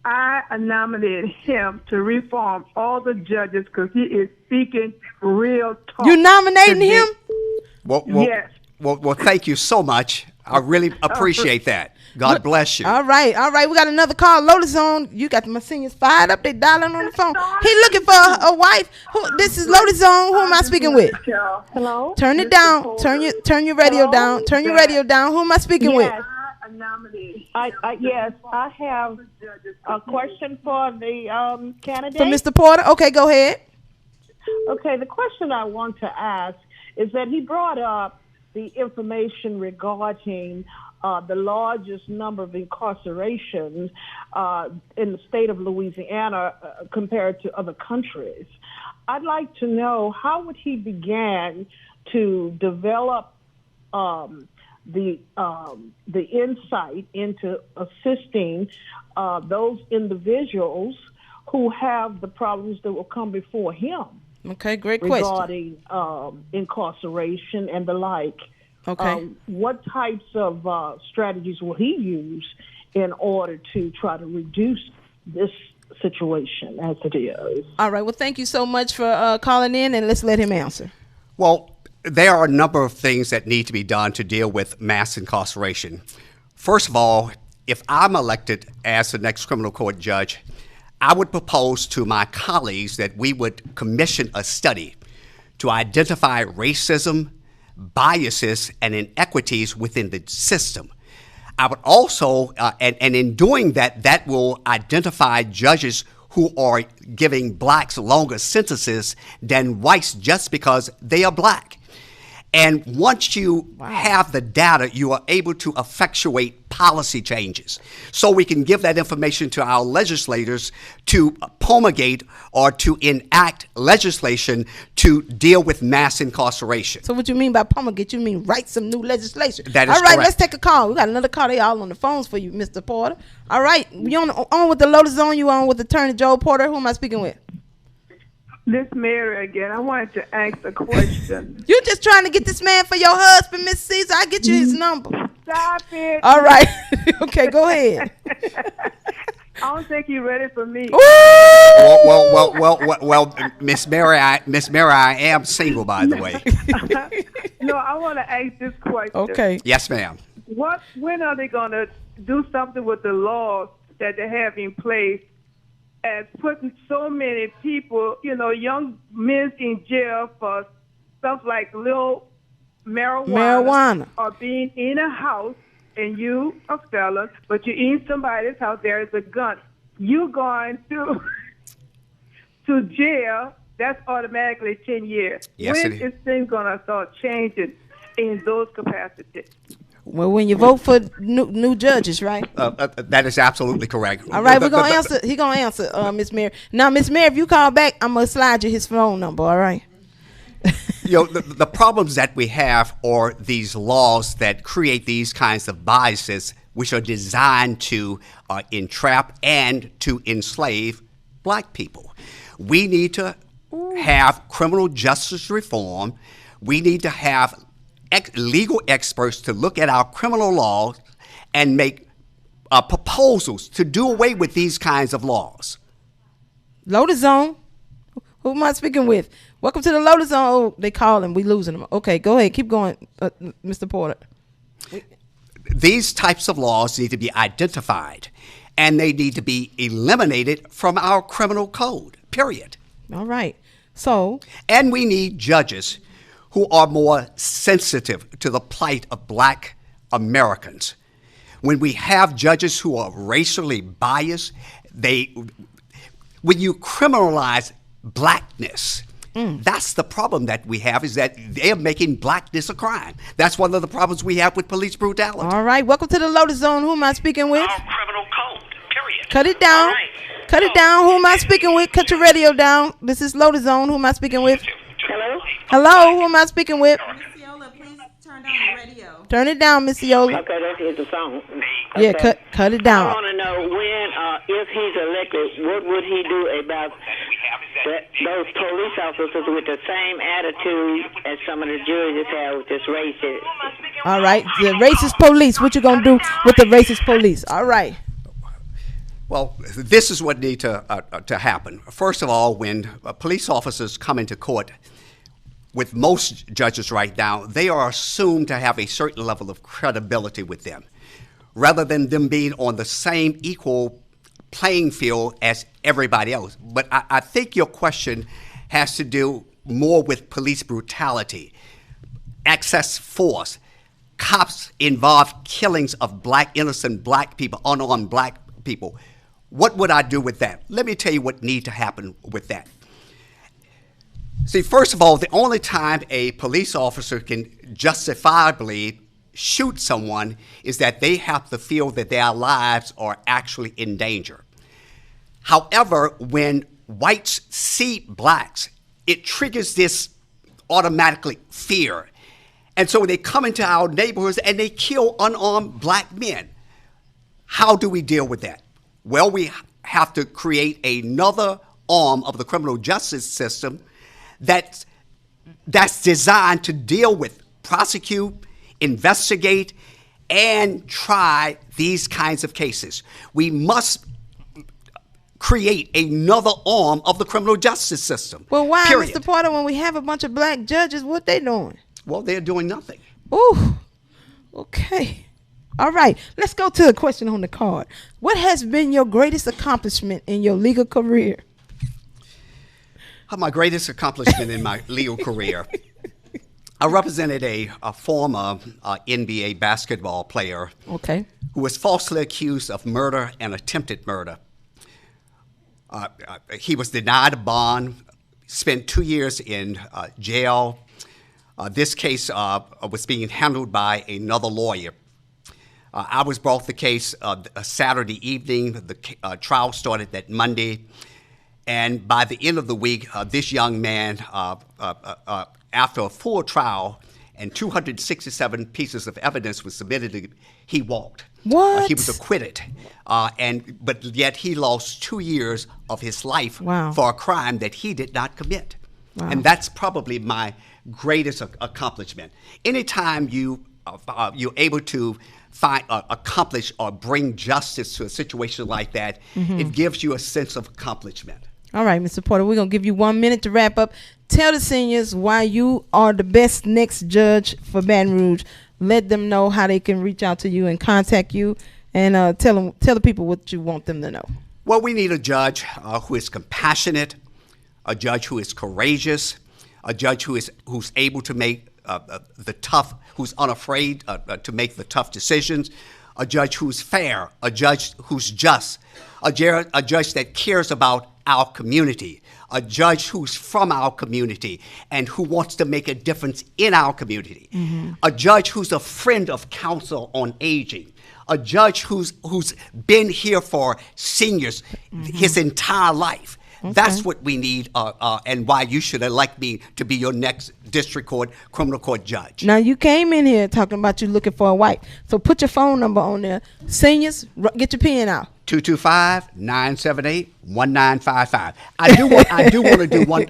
I nominated him to reform all the judges because he is speaking real talk. You nominating today. him? Yes. Well, thank you so much. I really appreciate that. God bless you. All right. We got another call. Lotus Zone. You got my seniors fired up. They dialing on the phone. He looking for a wife. This is Lotus Zone. Who am I speaking with? Hello? Turn it Mr. down. Porter. Turn your radio Hello? down. Turn your radio down. Who am I speaking with? I nominated. Yes, I have a question for the candidate. For Mr. Porter? Okay, go ahead. Okay, the question I want to ask is that he brought up the information regarding the largest number of incarcerations in the state of Louisiana compared to other countries. I'd like to know how would he begin to develop the insight into assisting those individuals who have the problems that will come before him. Okay, great question. Regarding incarceration and the like. Okay. What types of strategies will he use in order to try to reduce this situation as it is? All right. Well, thank you so much for calling in, and let's let him answer. Well, there are a number of things that need to be done to deal with mass incarceration. First of all, if I'm elected as the next criminal court judge, I would propose to my colleagues that we would commission a study to identify racism, biases, and inequities within the system. I would also, and in doing that, that will identify judges who are giving blacks longer sentences than whites just because they are black. And once you have the data, you are able to effectuate policy changes. So we can give that information to our legislators to promulgate or to enact legislation to deal with mass incarceration. So what you mean by promulgate? You mean write some new legislation? That is all right, correct. let's take a call. We got another call. They all on the phones for you, Mr. Porter. All right, you on with the Lotus Zone. You on with Attorney Joel Porter. Who am I speaking with? This Mary again. I wanted to ask a question. You just trying to get this man for your husband, Miss Caesar. I get you his number. Stop it. All right. Okay, go ahead. I don't think you're ready for me. Well, Miss Mary, I am single, by the way. No, I want to ask this question. Okay. Yes, ma'am. When are they going to do something with the laws that they have in place as putting so many people, young men in jail for stuff like little marijuana. Or being in a house and you a felon, but you're in somebody's house, there is a gun. You going to jail, that's automatically 10 years. Yes, when is things going to start changing in those capacities? Well, when you vote for new judges, right? That is absolutely correct. All right, we're gonna answer. He gonna answer, Miss Mary. Now, Miss Mary, if you call back, I'm gonna slide you his phone number. All right. The problems that we have are these laws that create these kinds of biases, which are designed to entrap and to enslave black people. We need to have criminal justice reform. We need to have legal experts to look at our criminal laws and make proposals to do away with these kinds of laws. Lotus Zone. Who am I speaking with? Welcome to the Lotus Zone. Oh, they calling. We losing them. Okay, go ahead. Keep going, Mr. Porter. These types of laws need to be identified, and they need to be eliminated from our criminal code, period. All right. So. And we need judges who are more sensitive to the plight of black Americans. When we have judges who are racially biased, when you criminalize blackness, that's the problem that we have, is that they're making blackness a crime. That's one of the problems we have with police brutality. All right, welcome to the Lotus Zone. Who am I speaking with? Our criminal code, period. Cut it down. Right. Cut it down. Who am I speaking with? Cut your radio down. This is Lotus Zone. Who am I speaking with? Hello? Hello, who am I speaking with? Miss Yola, please turn down the radio. Turn it down, Miss Yola. Okay, that is the song. Yeah, Okay. cut it I down. want to know when, if he's elected, what would he do about those police officers with the same attitude as some of the judges have with this racist? All right, the racist police. What you gonna do with the racist police? All right. Well, this is what needs to happen. First of all, when police officers come into court, with most judges right now, they are assumed to have a certain level of credibility with them, rather than them being on the same equal playing field as everybody else. But I think your question has to do more with police brutality, excess force, cops involved killings of innocent black people, unarmed black people. What would I do with that? Let me tell you what needs to happen with that. See, first of all, the only time a police officer can justifiably shoot someone is that they have to feel that their lives are actually in danger. However, when whites see blacks, it triggers this automatically fear. And so they come into our neighborhoods and they kill unarmed black men. How do we deal with that? Well, we have to create another arm of the criminal justice system that's designed to deal with, prosecute, investigate, and try these kinds of cases. We must create another arm of the criminal justice system. Well, why, period. Mr. Porter, when we have a bunch of black judges, what they doing? Well, they're doing nothing. Ooh, okay. All right, let's go to the question on the card. What has been your greatest accomplishment in your legal career? My greatest accomplishment in my legal career. I represented a former NBA basketball player Okay. who was falsely accused of murder and attempted murder. He was denied a bond, spent 2 years in jail. This case was being handled by another lawyer. I was brought the case a Saturday evening. The trial started that Monday. And by the end of the week, this young man, after a full trial and 267 pieces of evidence was submitted, he walked. What? He was acquitted. But yet he lost 2 years of his life Wow. for a crime that he did not commit. Wow. And that's probably my greatest accomplishment. Anytime you're able to accomplish or bring justice to a situation like that, it gives you a sense of accomplishment. All right, Mr. Porter, we're going to give you 1 minute to wrap up. Tell the seniors why you are the best next judge for Baton Rouge. Let them know how they can reach out to you and contact you, and tell the people what you want them to know. Well, we need a judge who is compassionate, a judge who is courageous, a judge who's able to make who's unafraid to make the tough decisions, a judge who's fair, a judge who's just, a judge that cares about our community, a judge who's from our community and who wants to make a difference in our community, a judge who's a friend of council on aging, a judge who's been here for seniors his entire life. Okay. That's what we need, and why you should elect me to be your next district court criminal court judge. Now, you came in here talking about you looking for a wife, so put your phone number on there. Seniors, get your pen out. 225-978-1955. I do want to do one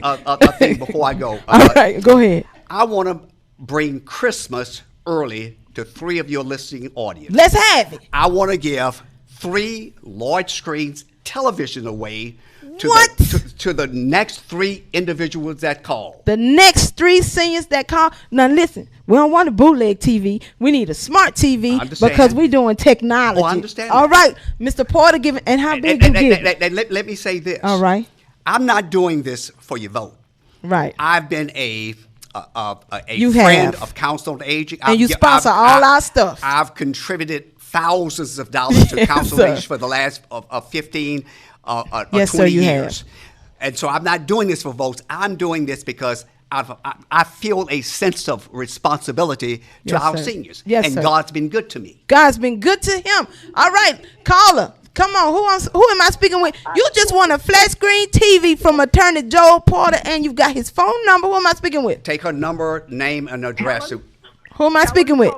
thing before I go. All right, go ahead. I want to bring Christmas early to 3 of your listening audience. Let's have it. I want to give 3 large screens television away to the next 3 individuals that call. The next 3 seniors that call. Now listen, we don't want a bootleg TV. We need a smart TV because we're doing technology. Oh, I understand. All right, Mr. Porter, and how big you give? Let me say this. All right. I'm not doing this for your vote. Right. I've been a friend of council on aging, and you sponsor all our stuff. I've contributed thousands of dollars to council on aging for the last 15. 20 sir, you years. have. And so I'm not doing this for votes. I'm doing this because I feel a sense of responsibility to our seniors. Yes, and sir. God's been good to me. God's been good to him. All right, caller, come on. Who am I speaking with? You just want a flat screen TV from Attorney Joel Porter, and you've got his phone number. Who am I speaking with? Take her number, name, and address. Who am I speaking with?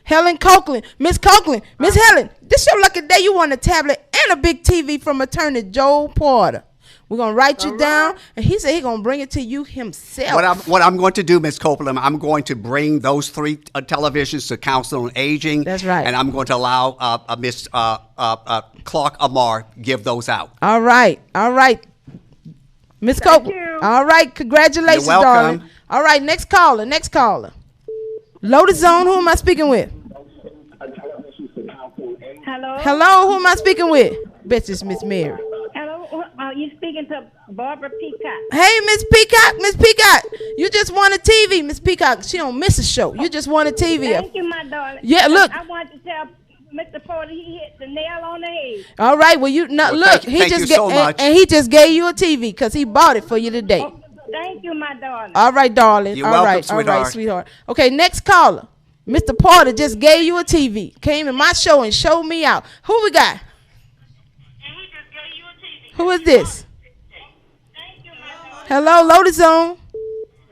Helen Copeland. Miss Copeland. Miss Helen, this your lucky day. You want a tablet and a big TV from Attorney Joel Porter. We're going to write you down, and he said he's going to bring it to you himself. What I'm going to do, Miss Copeland, I'm going to bring those 3 televisions to Council on Aging. That's right. And I'm going to allow Miss Clark Amar give those out. All right. Miss Copeland. All right. Congratulations, You're welcome. darling. All right, next caller. Lotus Zone, who am I speaking with? Hello, who am I speaking with? Bet it's Miss Mary. Hello, you speaking to Barbara Peacock. Hey, Miss Peacock, you just won a TV. Miss Peacock, she don't miss a show. You just won a TV. Thank you, my darling. Yeah, look. I wanted to tell Mr. Porter he hit the nail on the head. All right, well, look, thank you so much. And he just gave you a TV because he bought it for you today. Oh, thank you, my darling. All right, darling. You're welcome, All right, sweetheart. Okay, next caller. Mr. Porter just gave you a TV. Came in my show and showed me out. Who we got? Who is this? Hello, Lotus Zone.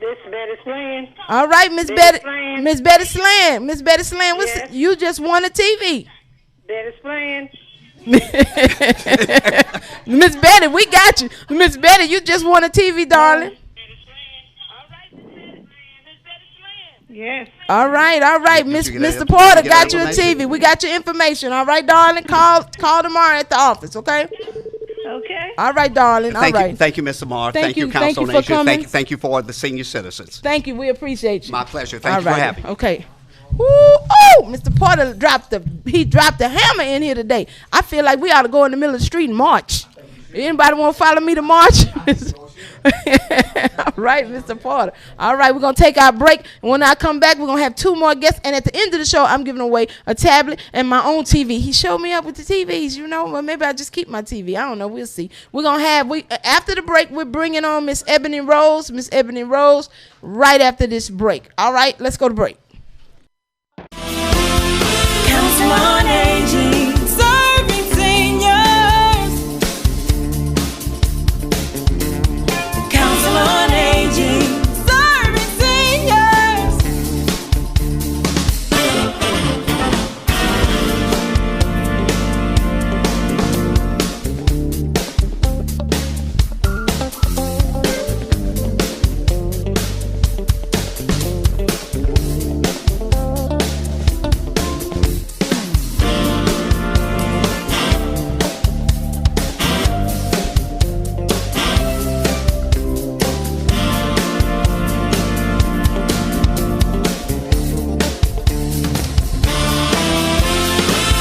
This Betty Slam. All right, Miss Betty Slam. Miss Betty Slam, Yes. you just won a TV. Betty Slam. Miss Betty, we got you. Miss Betty, you just won a TV, darling. Yes. All right. Mr. Porter got you a TV. We got your information. All right, darling. Call tomorrow at the office, okay? Okay. All right, darling. All right. Thank you, Mr. Amar. Thank you Council for on Aging. coming. Thank you for the senior citizens. Thank you. We appreciate you. My pleasure. Thank you for having me. Okay. Oh, Mr. Porter dropped the hammer in here today. I feel like we ought to go in the middle of the street and march. Anybody want to follow me to march? All right, Mr. Porter. All right, we're going to take our break. And when I come back, we're going to have 2 more guests. And at the end of the show, I'm giving away a tablet and my own TV. He showed me up with the TVs, you know. Well, maybe I'll just keep my TV. I don't know. We'll see. We're going to have, after the break, we're bringing on Miss Ebony Rose. Miss Ebony Rose right after this break. All right, let's go to break. Council on Aging, serving seniors. Council on Aging, serving seniors.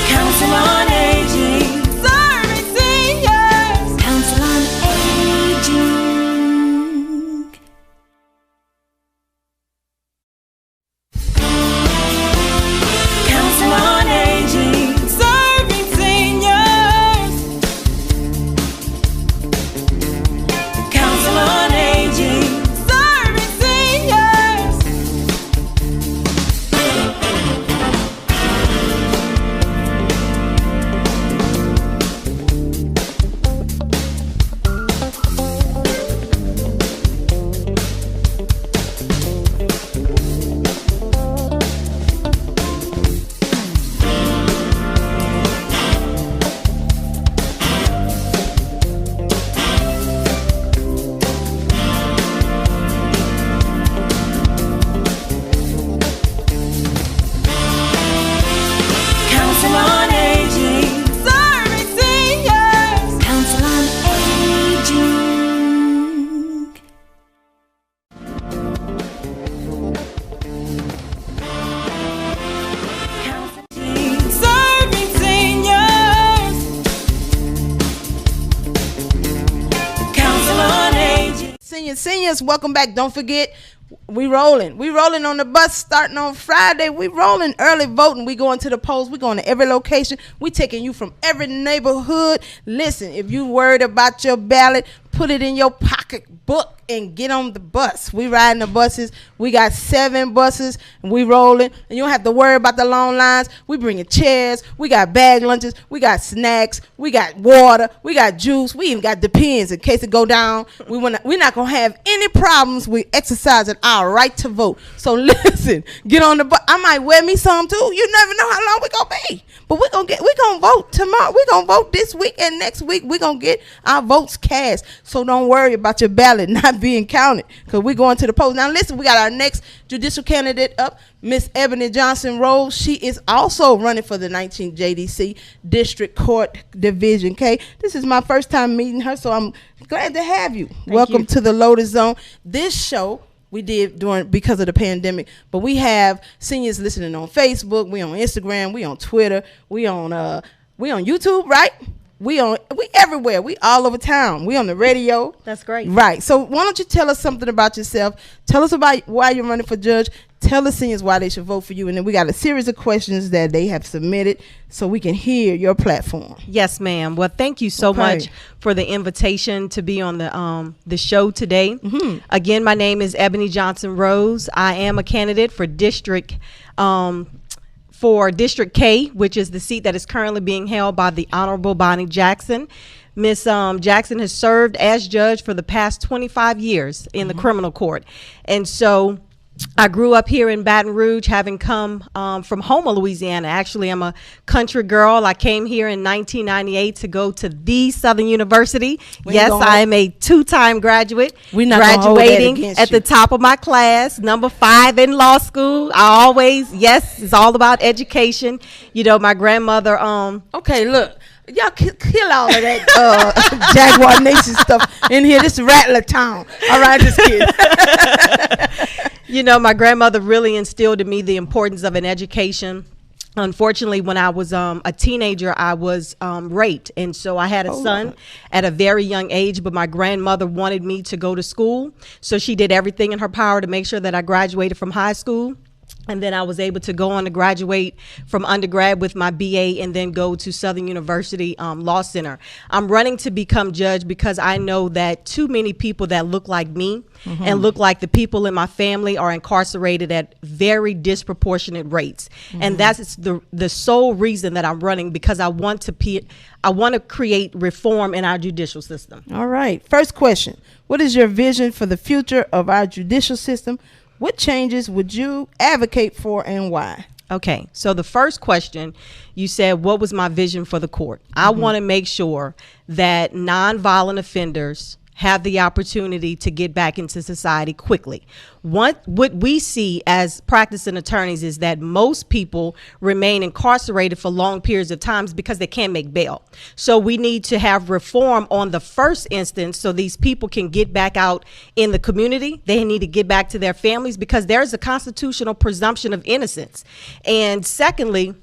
Council on Aging, serving seniors. Council on Aging. Council on Aging, serving seniors. Council on Aging, serving seniors. Council on Aging, serving seniors. Council on Aging. Serving seniors. Council on Aging. Seniors, welcome back. Don't forget, we rolling on the bus starting on Friday. We rolling early voting. We going to the polls. We going to every location. We taking you from every neighborhood. Listen, if you worried about your ballot, put it in your pocketbook and get on the bus. We riding the buses. We got 7 buses and we rolling. And you don't have to worry about the long lines. We bringing chairs. We got bag lunches. We got snacks. We got water. We got juice. We even got Depends in case it go down. We're not going to have any problems with exercising our right to vote. So listen, get on the bus. I might wear me some too. You never know how long we going to be. But we gonna vote tomorrow. We gonna vote this week and next week. We gonna get our votes cast. So don't worry about your ballot not being counted, because we're going to the polls. Now listen, we got our next judicial candidate up, Miss Ebony Johnson Rose. She is also running for the 19th JDC District Court Division K. This is my first time meeting her, so I'm glad to have you. Welcome to the Lotus Zone. This show we did because of the pandemic, but we have seniors listening on Facebook, we on Instagram, we on Twitter, we on YouTube, right? We everywhere. We all over town. We on the radio. That's great. Right. So why don't you tell us something about yourself? Tell us about why you're running for judge. Tell the seniors why they should vote for you. And then we got a series of questions that they have submitted so we can hear your platform. Yes, ma'am. Well, thank you so much for the invitation to be on the show today. Mm-hmm. Again, my name is Ebony Johnson Rose. I am a candidate for District K, which is the seat that is currently being held by the Honorable Bonnie Jackson. Miss Jackson has served as judge for the past 25 years in the criminal court. And so I grew up here in Baton Rouge, having come from Houma, Louisiana. Actually, I'm a country girl. I came here in 1998 to go to the Southern University. Yes, I am a 2-time graduate, graduating at the top of my class, number 5 in law school. It's all about education. You know, my grandmother. Okay, look. Y'all kill all of that Jaguar Nation stuff in here. This is Rattler Town. All right, just kidding. You know, my grandmother really instilled in me the importance of an education. Unfortunately, when I was a teenager, I was raped. And so I had a son at a very young age, but my grandmother wanted me to go to school. So she did everything in her power to make sure that I graduated from high school. And then I was able to go on to graduate from undergrad with my BA and then go to Southern University Law Center. I'm running to become judge because I know that too many people that look like me and look like the people in my family are incarcerated at very disproportionate rates. And that's the sole reason that I'm running, because I want to create reform in our judicial system. All right. First question. What is your vision for the future of our judicial system? What changes would you advocate for and why? Okay, so the first question, you said, what was my vision for the court? I want to make sure that nonviolent offenders have the opportunity to get back into society quickly. What we see as practicing attorneys is that most people remain incarcerated for long periods of times because they can't make bail. So we need to have reform on the first instance so these people can get back out in the community. They need to get back to their families because there's a constitutional presumption of innocence. And secondly,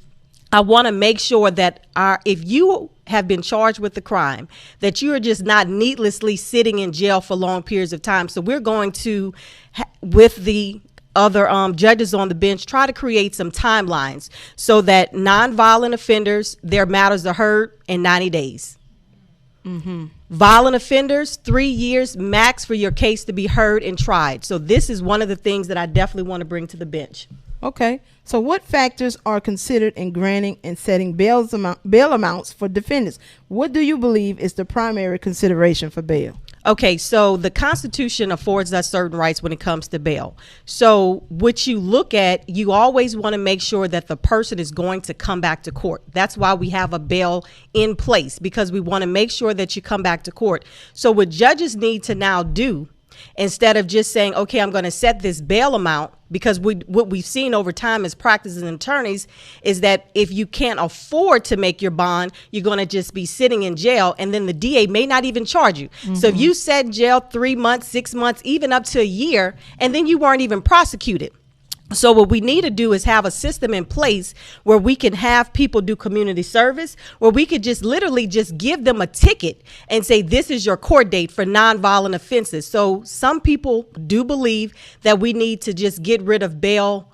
I want to make sure that if you have been charged with the crime, that you are just not needlessly sitting in jail for long periods of time. So we're going to, with the other judges on the bench, try to create some timelines so that nonviolent offenders, their matters are heard in 90 days. Violent offenders, 3 years max for your case to be heard and tried. So this is one of the things that I definitely want to bring to the bench. Okay. So what factors are considered in granting and setting bail amounts for defendants? What do you believe is the primary consideration for bail? Okay, so the Constitution affords us certain rights when it comes to bail. So what you look at, you always want to make sure that the person is going to come back to court. That's why we have a bail in place, because we want to make sure that you come back to court. So what judges need to now do, instead of just saying, okay, I'm going to set this bail amount, because what we've seen over time as practicing attorneys is that if you can't afford to make your bond, you're going to just be sitting in jail, and then the DA may not even charge you. So if you sat in jail 3 months, 6 months, even up to a year, and then you weren't even prosecuted. So what we need to do is have a system in place where we can have people do community service, where we could just literally just give them a ticket and say, this is your court date for nonviolent offenses. So some people do believe that we need to just get rid of bail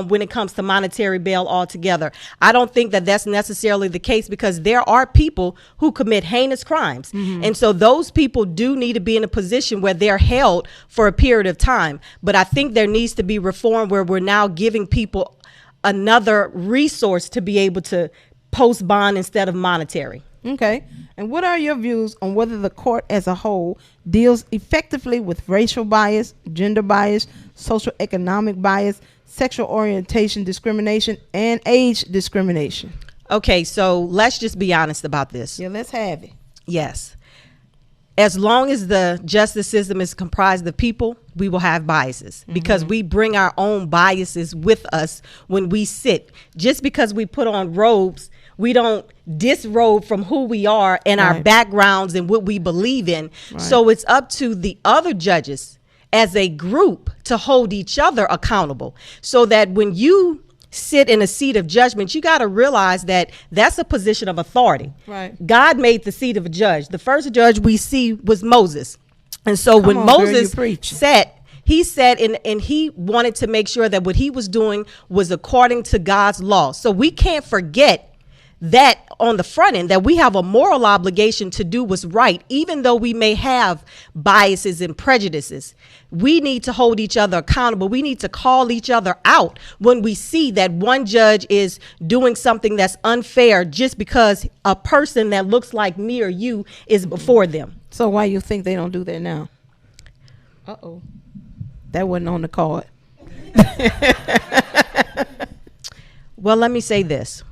when it comes to monetary bail altogether. I don't think that that's necessarily the case, because there are people who commit heinous crimes. And so those people do need to be in a position where they're held for a period of time. But I think there needs to be reform where we're now giving people another resource to be able to post bond instead of monetary. Okay. And what are your views on whether the court as a whole deals effectively with racial bias, gender bias, social economic bias, sexual orientation discrimination, and age discrimination? Okay, so let's just be honest about this. Yeah, let's have it. Yes. As long as the justice system is comprised of people, we will have biases, because we bring our own biases with us when we sit. Just because we put on robes, we don't disrobe from who we are and our backgrounds and what we believe in. So it's up to the other judges as a group to hold each other accountable, so that when you sit in a seat of judgment, you got to realize that that's a position of authority. God made the seat of a judge. The first judge we see was Moses. And so when Moses sat, he said, and he wanted to make sure that what he was doing was according to God's law. So we can't forget that on the front end, that we have a moral obligation to do what's right, even though we may have biases and prejudices. We need to hold each other accountable. We need to call each other out when we see that one judge is doing something that's unfair just because a person that looks like me or you is before them. So why you think they don't do that now? Uh-oh. That wasn't on the card. Well, let me say this.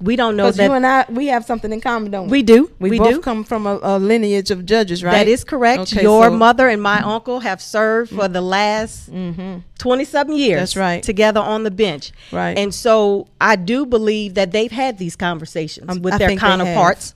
We don't know that you and I, we have something in common, don't we? We do. We both come from a lineage of judges, right? That is correct. Okay, your mother and my uncle have served for the last 20-something years. That's right. Together on the bench. Right. And so I do believe that they've had these conversations with their counterparts.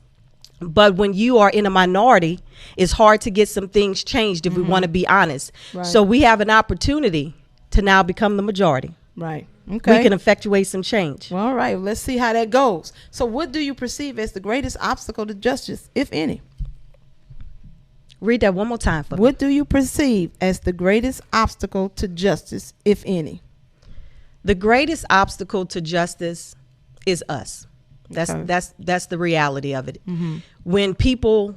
But when you are in a minority, it's hard to get some things changed if we want to be honest. Right. So we have an opportunity to now become the majority. Right. Okay. We can effectuate some change. Well, all right. Let's see how that goes. So, what do you perceive as the greatest obstacle to justice, if any? Read that one more time for me. What do you perceive as the greatest obstacle to justice, if any? The greatest obstacle to justice is us. Okay. That's the reality of it. When people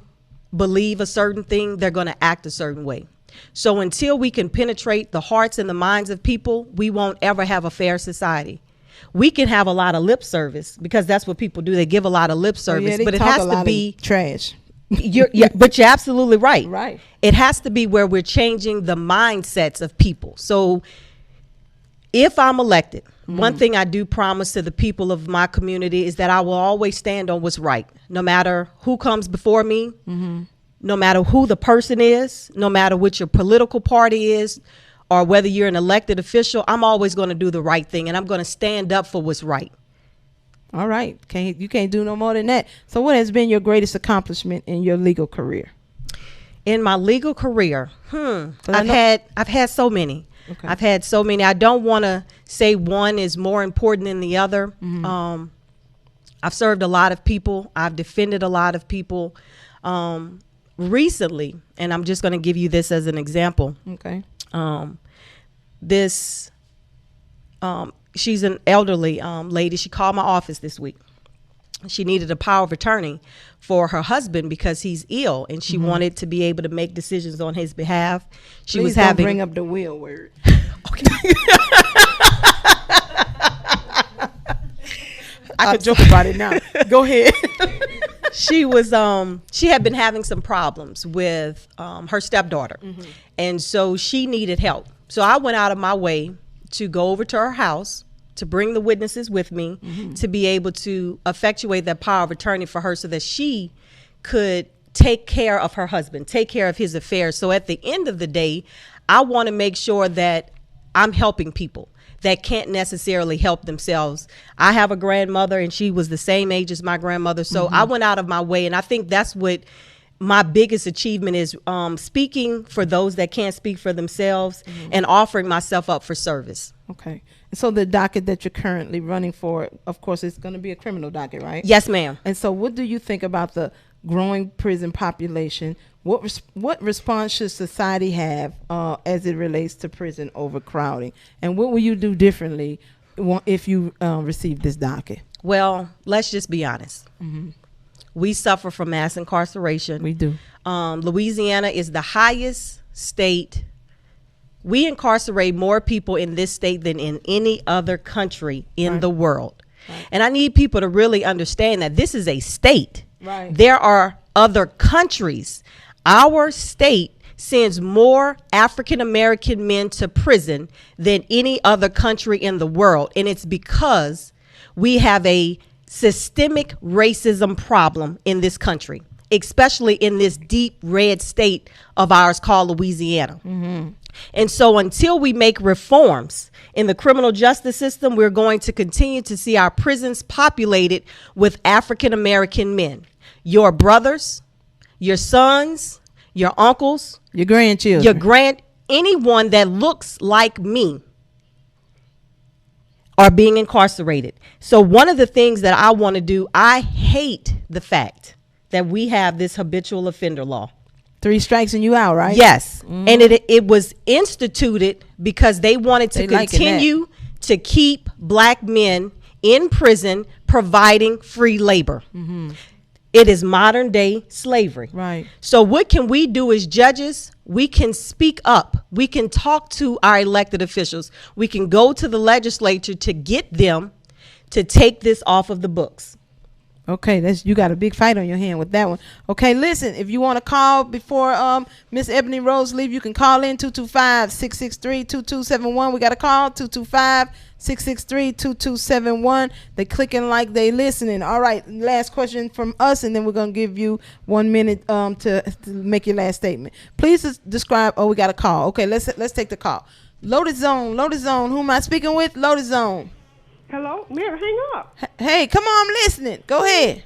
believe a certain thing, they're going to act a certain way. So until we can penetrate the hearts and the minds of people, we won't ever have a fair society. We can have a lot of lip service, because that's what people do. They give a lot of lip service, they but it talk has a to lot be of trash. but you're absolutely right. Right. It has to be where we're changing the mindsets of people. So if I'm elected, one thing I do promise to the people of my community is that I will always stand on what's right, no matter who comes before me, no matter who the person is, no matter what your political party is, or whether you're an elected official. I'm always going to do the right thing, and I'm going to stand up for what's right. All right. You can't do no more than that. So, what has been your greatest accomplishment in your legal career? In my legal career, I've had so many. Okay. I've had so many. I don't want to say one is more important than the other. I've served a lot of people. I've defended a lot of people. Recently, and I'm just going to give you this as an example. Okay. She's an elderly lady. She called my office this week. She needed a power of attorney for her husband because he's ill, and she wanted to be able to make decisions on his behalf. She was having. Bring up the will word. Okay. I could joke about it now. Go ahead. She had been having some problems with her stepdaughter, and so she needed help. So I went out of my way to go over to her house, to bring the witnesses with me, to be able to effectuate that power of attorney for her so that she could take care of her husband, take care of his affairs. So at the end of the day, I want to make sure that I'm helping people that can't necessarily help themselves. I have a grandmother, and she was the same age as my grandmother. So I went out of my way, and I think that's what my biggest achievement is, speaking for those that can't speak for themselves and offering myself up for service. Okay. So the docket that you're currently running for, of course, it's going to be a criminal docket, right? Yes, ma'am. And so what do you think about the growing prison population? What response should society have as it relates to prison overcrowding? And what will you do differently if you receive this docket? Well, let's just be honest. We suffer from mass incarceration. We do. Louisiana is the highest state. We incarcerate more people in this state than in any other country in the world. Right. And I need people to really understand that this is a state. Right. There are other countries. Our state sends more African American men to prison than any other country in the world. And it's because we have a systemic racism problem in this country, especially in this deep red state of ours called Louisiana. And so until we make reforms in the criminal justice system, we're going to continue to see our prisons populated with African American men. Your brothers, your sons, your uncles, your grandchildren, anyone that looks like me are being incarcerated. So one of the things that I want to do, I hate the fact that we have this habitual offender law. 3 strikes and you out, right? Yes. And it was instituted because they wanted to continue to keep black men in prison providing free labor. It is modern day slavery. Right. So what can we do as judges? We can speak up. We can talk to our elected officials. We can go to the legislature to get them to take this off of the books. Okay, you got a big fight on your hand with that one. Okay, listen, if you want to call before Miss Ebony Rose leave, you can call in 225-663-2271. We got a call, 225-663-2271. They clicking like they listening. All right, last question from us, and then we're going to give you 1 minute to make your last statement. Please describe, we got a call. Okay, let's take the call. Lotus Zone, who am I speaking with? Lotus Zone. Hello? Mary, hang up. Hey, come on, I'm listening. Go ahead.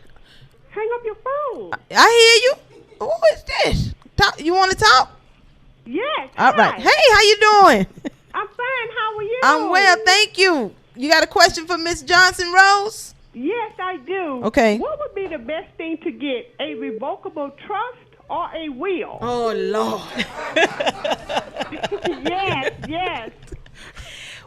Hang up your phone. I hear you. Who is this? You want to talk? Yes. All right. Hey, how you doing? I'm fine. How I'm well, thank you. You got a question for Miss Johnson Rose? Yes, I do. Okay. What would be the best thing to get, a revocable trust or a will? Oh, Lord. Yes.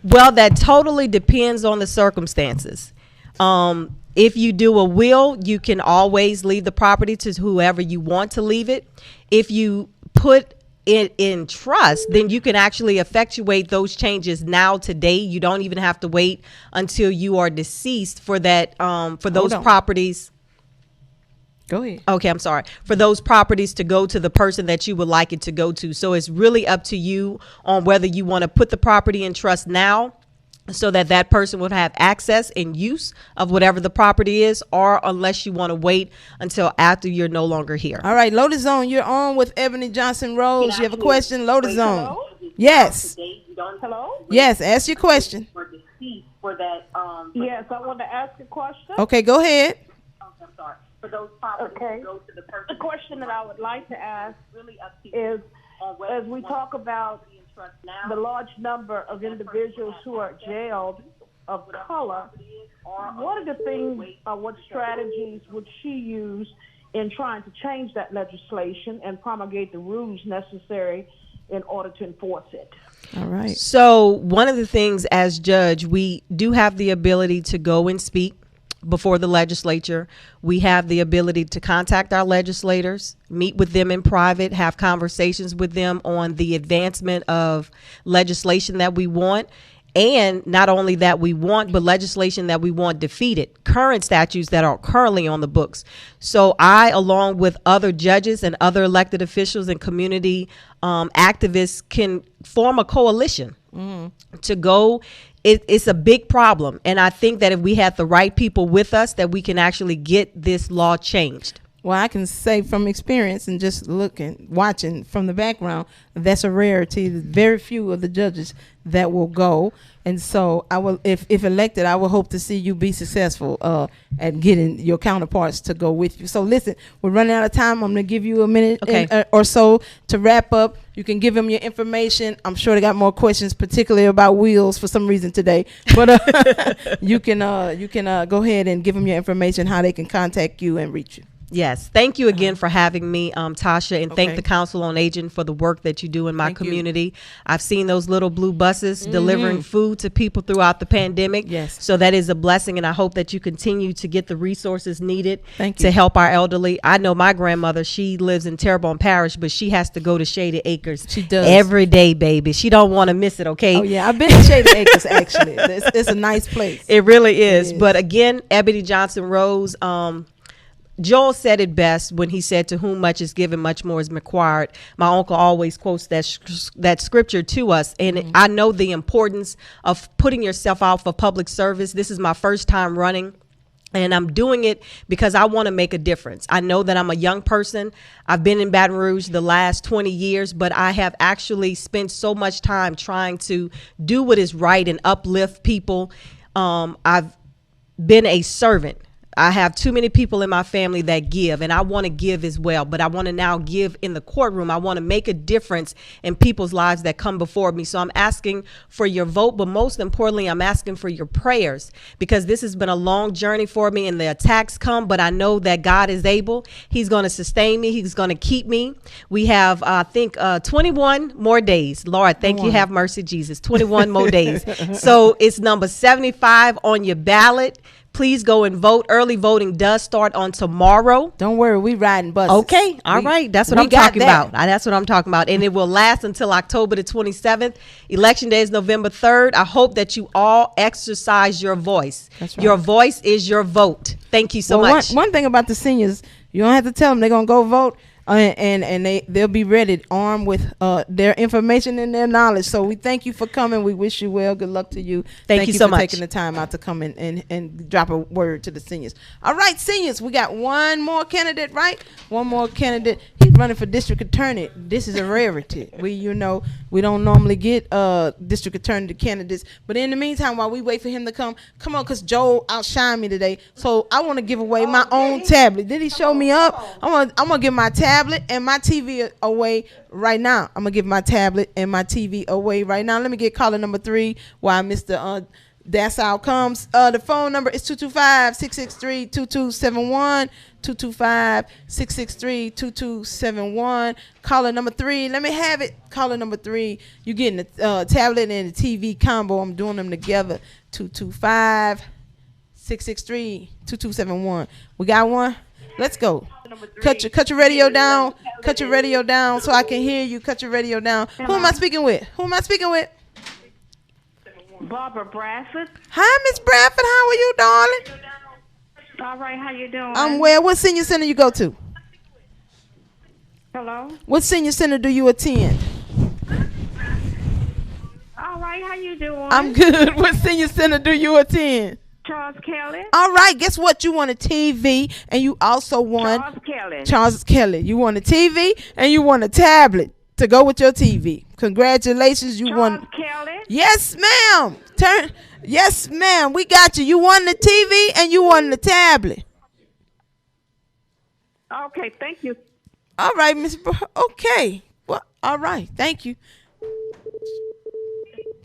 Well, that totally depends on the circumstances. If you do a will, you can always leave the property to whoever you want to leave it. If you put it in trust, then you can actually effectuate those changes now today. You don't even have to wait until you are deceased for that, for those properties. Go ahead. Okay, I'm sorry. For those properties to go to the person that you would like it to go to. So it's really up to you on whether you want to put the property in trust now so that that person would have access and use of whatever the property is, or unless you want to wait until after you're no longer here. All right, Lotus Zone, you're on with Ebony Johnson Rose. You have a question? Lotus Zone. Hello? Yes. Hello? Yes, ask your question. Yes, I want to ask a question. Okay, go ahead. Okay. The question that I would like to ask is, as we talk about the large number of individuals who are jailed of color, what are the things, what strategies would she use in trying to change that legislation and promulgate the rules necessary in order to enforce it? All right. So one of the things as judge, we do have the ability to go and speak before the legislature. We have the ability to contact our legislators, meet with them in private, have conversations with them on the advancement of legislation that we want. And not only that we want, but legislation that we want defeated, current statutes that are currently on the books. So I, along with other judges and other elected officials and community activists, can form a coalition to go. It's a big problem. And I think that if we had the right people with us, that we can actually get this law changed. Well, I can say from experience and just looking, watching from the background, that's a rarity. There's very few of the judges that will go. And so I will, if elected, I will hope to see you be successful at getting your counterparts to go with you. So listen, we're running out of time. I'm going to give you a minute or so to wrap up. You can give them your information. I'm sure they got more questions, particularly about wheels for some reason today. But you can go ahead and give them your information, how they can contact you and reach you. Yes. Thank you again for having me, Tasha, and thank the Council on Aging for the work that you do in my community. I've seen those little blue buses delivering food to people throughout the pandemic. Yes. So that is a blessing, and I hope that you continue to get the resources needed Thank to you. help our elderly. I know my grandmother, she lives in Terrebonne Parish, but she has to go to Shady Acres She does. every day, baby. She don't want to miss it, okay? Oh, yeah. I've been to Shady Acres, actually. It's a nice place. It really is. It is. But again, Ebony Johnson Rose, Joel said it best when he said, "To whom much is given, much more is required." My uncle always quotes that scripture to us, and I know the importance of putting yourself out for public service. This is my first time running, and I'm doing it because I want to make a difference. I know that I'm a young person. I've been in Baton Rouge the last 20 years, but I have actually spent so much time trying to do what is right and uplift people. I've been a servant. I have too many people in my family that give, and I want to give as well, but I want to now give in the courtroom. I want to make a difference in people's lives that come before me. So I'm asking for your vote, but most importantly, I'm asking for your prayers, because this has been a long journey for me, and the attacks come, but I know that God is able. He's going to sustain me. He's going to keep me. We have, I think, 21 more days. Lord, thank you. Have mercy, Jesus. 21 more days. So it's number 75 on your ballot. Please go and vote. Early voting does start on tomorrow. Don't worry, we riding buses. Okay, all right. That's what I'm talking about. That's what I'm talking about. And it will last until October the 27th. Election day is November 3rd. I hope that you all exercise your voice. That's right. Your voice is your vote. Thank you so much. One thing about the seniors, you don't have to tell them they're going to go vote. And they'll be ready, armed with their information and their knowledge. So we thank you for coming. We wish you well. Good luck to you. Thank you for so much. taking the time out to come and drop a word to the seniors. All right, seniors, we got one more candidate, right? One more candidate. He's running for district attorney. This is a rarity. We don't normally get district attorney candidates. But in the meantime, while we wait for him to come on, because Joel outshined me today. So I want to give away my own tablet. Did he show me up? I'm gonna give my tablet and my TV away right now. I'm gonna give my tablet and my TV away right now. Let me get caller number 3 while Mr. Dassau comes. The phone number is 225-663-2271. 225-663-2271. Caller number 3. Let me have it. Caller number 3. You getting the tablet and the TV combo. I'm doing them together. 225-663-2271. We got one. Let's go. Cut your radio down. Cut your radio down so I can hear you. Cut your radio down. Who am I speaking with? Barbara Bradford. Hi, Miss Bradford. How are you, darling? All right, how you doing? I'm well. What senior center you go to? Hello? What senior center do you attend? All right, how you doing? I'm good. What senior center do you attend? Charles Kelly. All right, guess what? You won a TV and you also won Charles Kelly. You won a TV and you won a tablet to go with your TV. Congratulations, you won. Kelly? Yes, ma'am. Yes, ma'am. We got you. You won the TV and you won the tablet. Okay, thank you. All right, Miss. Okay. Well, all right. Thank you.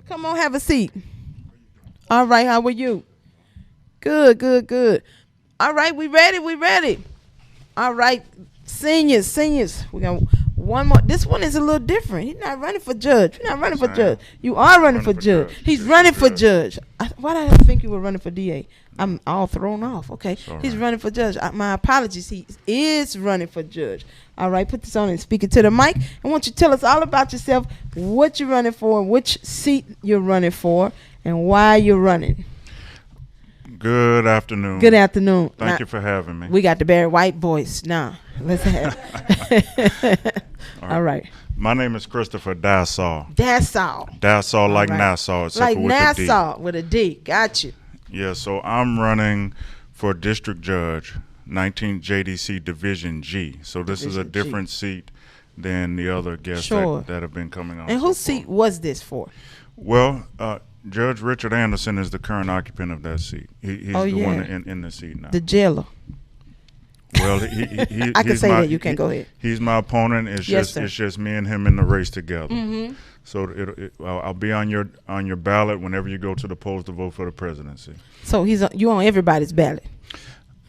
Come on, have a seat. All right, how are you? Good. All right, we ready. All right, seniors. We got one more. This one is a little different. He's not running for judge. You're not running for judge. You are running for judge. He's running for judge. Why did I think you were running for DA? I'm all thrown off. Okay, he's running for judge. My apologies. He is running for judge. All right, put this on and speak it to the mic. I want you to tell us all about yourself, what you're running for, which seat you're running for, and why you're running. Good afternoon. Good afternoon. Thank you for having me. We got the Barry White voice now. Let's have. All right. My name is Christopher Dassau. Dassau like Nassau, except like for with Nassau a D. with a D. Got you. Yeah, so I'm running for district judge, 19th JDC Division G. So this is a different seat than the other guests that have been coming on. And whose seat was this for? Well, Judge Richard Anderson is the current occupant of that seat. He's the one in the seat now. The jailer. Well, I can say that. You can go ahead. He's my opponent. It's just me and him in the race together. Mm-hmm. So I'll be on your ballot whenever you go to the polls to vote for the presidency. So you on everybody's ballot.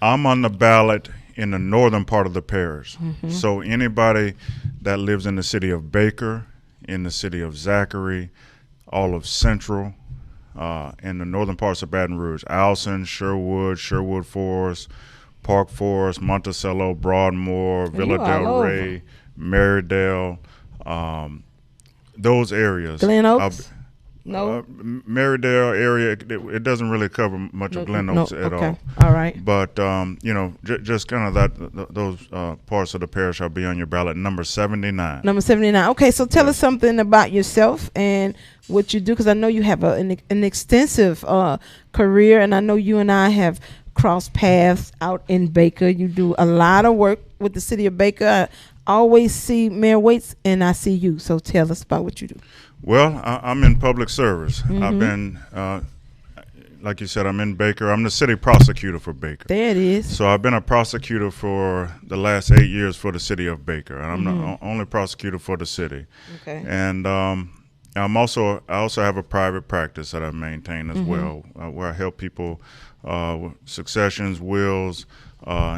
I'm on the ballot in the northern part of the parish. Mm-hmm. So anybody that lives in the city of Baker, in the city of Zachary, all of Central, in the northern parts of Baton Rouge, Alson, Sherwood Forest, Park Forest, Monticello, Broadmoor, Villa Del Rey, Marydale, those areas. Glen Oaks? No. Marydale area, it doesn't really cover much of Glen Oaks at all. All right. But just kind of those parts of the parish, I'll be on your ballot. Number 79. Number 79. Okay, so tell us something about yourself and what you do, because I know you have an extensive career, and I know you and I have crossed paths out in Baker. You do a lot of work with the city of Baker. I always see Mayor Waits, and I see you. So tell us about what you do. Well, I'm in public service. Mm-hmm. I've been, like you said, I'm in Baker. I'm the city prosecutor for Baker. There it is. So I've been a prosecutor for the last 8 years for the city of Baker, and I'm the only prosecutor for the city. Okay. And I also have a private practice that I maintain as well, where I help people with successions, wills,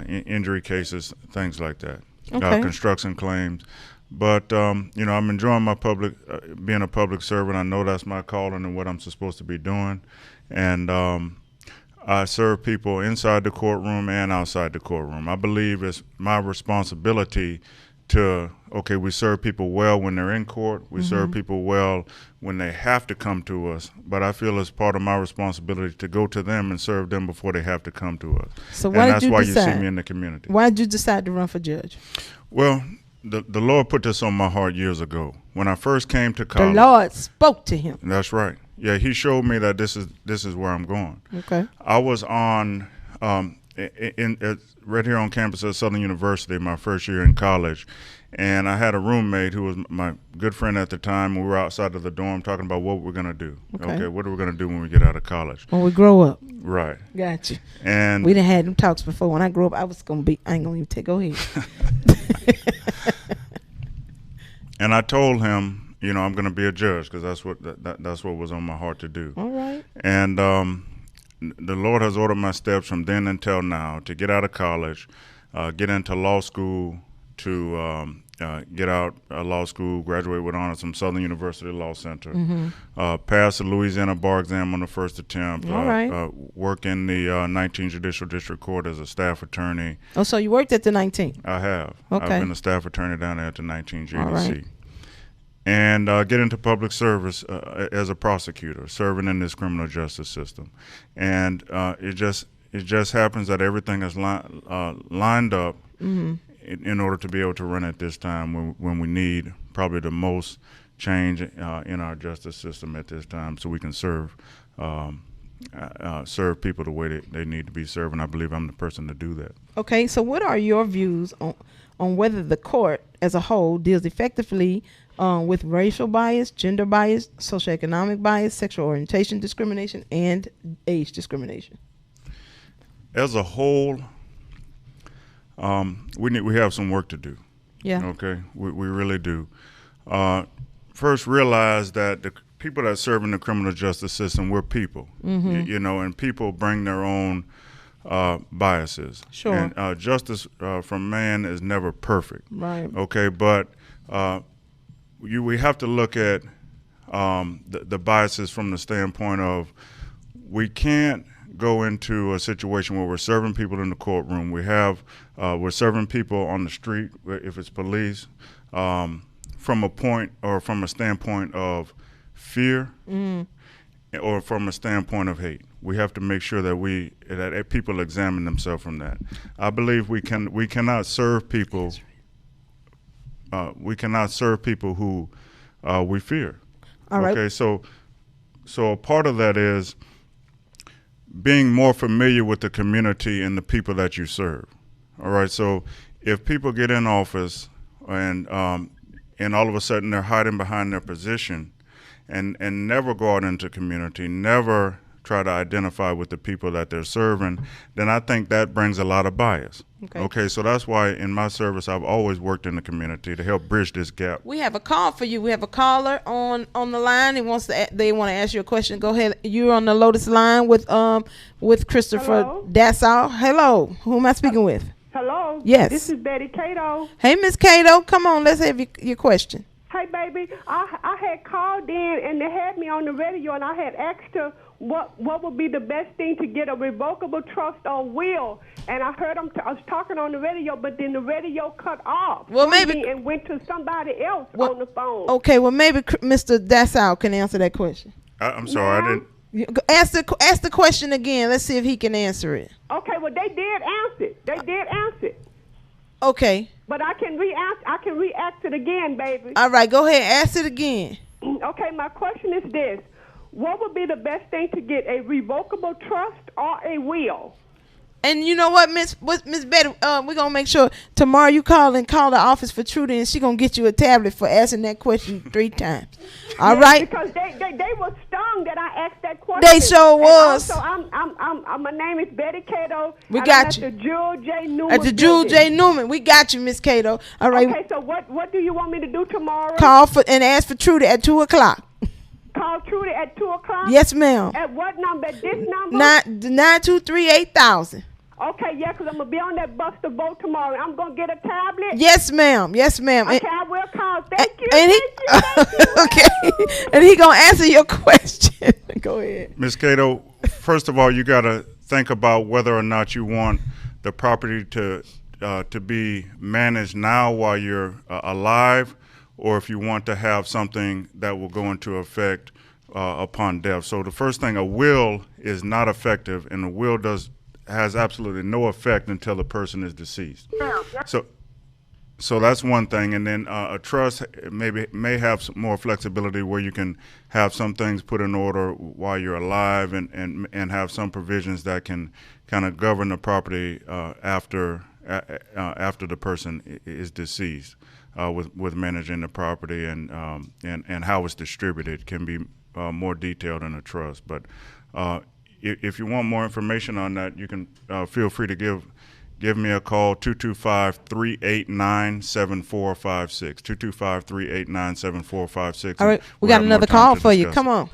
injury cases, things like that. Okay. Construction claims. But, I'm enjoying my being a public servant. I know that's my calling and what I'm supposed to be doing. And I serve people inside the courtroom and outside the courtroom. I believe it's my responsibility we serve people well when they're in court. We serve people well when they have to come to us. But I feel it's part of my responsibility to go to them and serve them before they have to come to us. So that's why you see me in the community. Why did you decide to run for judge? Well, the Lord put this on my heart years ago. When I first came to college. The Lord spoke to him. That's right. Yeah, he showed me that this is where I'm going. Okay. I was on right here on campus at Southern University my first year in college, And I had a roommate who was my good friend at the time. We were outside of the dorm talking about what we're going to do. Okay, what are we going to do when we get out of college? When we grow up. Right. Gotcha. And we done had them talks before. When I grew up, I was going to be, I ain't going to even take, go ahead. And I told him, you know, I'm going to be a judge because that's what was on my heart to do. All right. And the Lord has ordered my steps from then until now to get out of college, get into law school, to get out of law school, graduate with honors from Southern University Law Center, pass the Louisiana bar exam on the first attempt, All right. work in the 19th Judicial District Court as a staff attorney. Oh, so you worked at the 19th? I have. Okay. I've been a staff attorney down there at the 19th JDC. All right. And get into public service as a prosecutor, serving in this criminal justice system. And it just happens that everything is lined up in order to be able to run at this time when we need probably the most change in our justice system at this time, so we can serve people the way they need to be served. And I believe I'm the person to do that. Okay, so what are your views on whether the court as a whole deals effectively with racial bias, gender bias, socioeconomic bias, sexual orientation discrimination, and age discrimination? As a whole, we have some work to do. Yeah. Okay, we really do. First, realize that the people that serve in the criminal justice system, we're people, you know, and people bring their own biases. Sure. And justice from man is never perfect. Right. Okay, but we have to look at the biases from the standpoint of we can't go into a situation where we're serving people in the courtroom. We're serving people on the street if it's police from a standpoint of fear or from a standpoint of hate. We have to make sure that people examine themselves from that. I believe we cannot serve people. We cannot serve people who we fear. All right. Okay, so a part of that is being more familiar with the community and the people that you serve. All right, so if people get in office and all of a sudden they're hiding behind their position and never go out into community, never try to identify with the people that they're serving, then I think that brings a lot of bias. Okay, so that's why in my service I've always worked in the community to help bridge this gap. We have a call for you. We have a caller on the line. They want to ask you a question. Go ahead. You're on the Lotus line with Christopher Dassaw. Hello. Who am I speaking with? Hello. Yes. This is Betty Cato. Hey, Miss Cato. Come on. Let's have your question. Hey, baby. I had called in and they had me on the radio and I had asked her what would be the best thing to get a revocable trust or will. And I heard I was talking on the radio, but then the radio cut off. Well, maybe and went to somebody else on the phone. Okay. Well, maybe Mr. Dassaw can answer that question. I'm sorry, I didn't. Ask the question again. Let's see if he can answer it. Okay. Well, they did answer it. They did answer it. Okay. But I can re-ask it again, baby. All right. Go ahead. Ask it again. Okay. My question is this. What would be the best thing to get, a revocable trust or a will? And you know what, Miss Betty, we're gonna make sure tomorrow you call the office for Trudy, and she gonna get you a tablet for asking that question 3 times. All right? Because they were stung that I asked that question. They sure was. So my name is Betty Cato. We got you. At the Jewel J. Newman. At the Jewel J. Newman, we got you, Miss Cato. All right. Okay. So what do you want me to do tomorrow? Call for and ask for Trudy at 2:00. Call Trudy at 2:00? Yes, ma'am. At what number? At this number? 923-8000. Okay, yeah, because I'm going to be on that bus to vote tomorrow. I'm going to get a tablet? Yes, ma'am. Yes, ma'am. Okay, I will call. Thank you. And Thank you. Okay. And he going to answer your question. Go ahead. Ms. Cato, first of all, you got to think about whether or not you want the property to be managed now while you're alive, or if you want to have something that will go into effect upon death. So the first thing, a will is not effective, and a will has absolutely no effect until the person is deceased. So that's one thing. And then a trust may have some more flexibility where you can have some things put in order while you're alive and have some provisions that can kind of govern the property after the person is deceased. with managing the property and how it's distributed can be more detailed in a trust. But if you want more information on that, you can feel free to give me a call, 225-389-7456, 225-389-7456. All right, we We'll got have more another time call to for you. discuss Come it. on.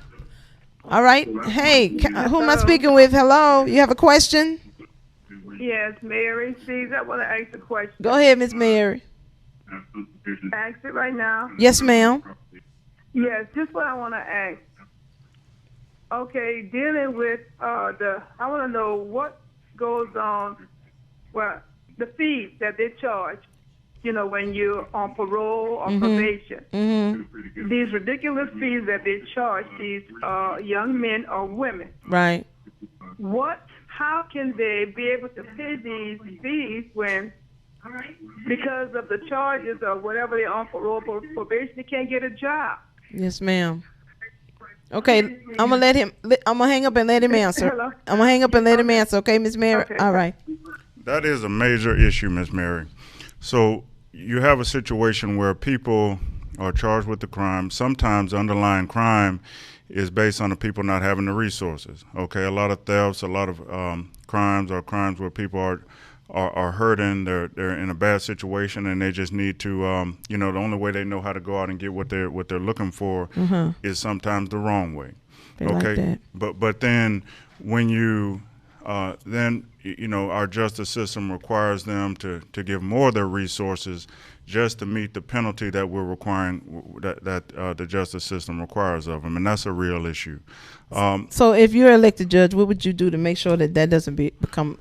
All right. Hey, who am I speaking with? Hello. You have a question? Yes, Mary. Steve, I want to ask a question. Go ahead, Miss Mary. Ask it right now. Yes, ma'am. Yes, just what I want to ask. Okay, dealing with I want to know what goes on, well, the fees that they charge, when you're on parole or probation. Mm-hmm. These ridiculous fees that they charge these young men or women. Right. How can they be able to pay these fees when, because of the charges or whatever they're on parole or probation, they can't get a job? Yes, ma'am. Okay, I'm gonna hang up and let him answer. Hello? I'm gonna hang up and let him answer. Okay, Miss Mary. Okay. All right. That is a major issue, Miss Mary. So you have a situation where people are charged with the crime. Sometimes underlying crime is based on the people not having the resources. Okay, a lot of thefts, a lot of crimes are crimes where people are hurting. They're in a bad situation, and they just need to. The only way they know how to go out and get what they're looking for is sometimes the wrong way. They like that. But then when you our justice system requires them to give more of their resources just to meet the penalty that we're requiring, that the justice system requires of them, and that's a real issue. So if you're elected judge, what would you do to make sure that doesn't become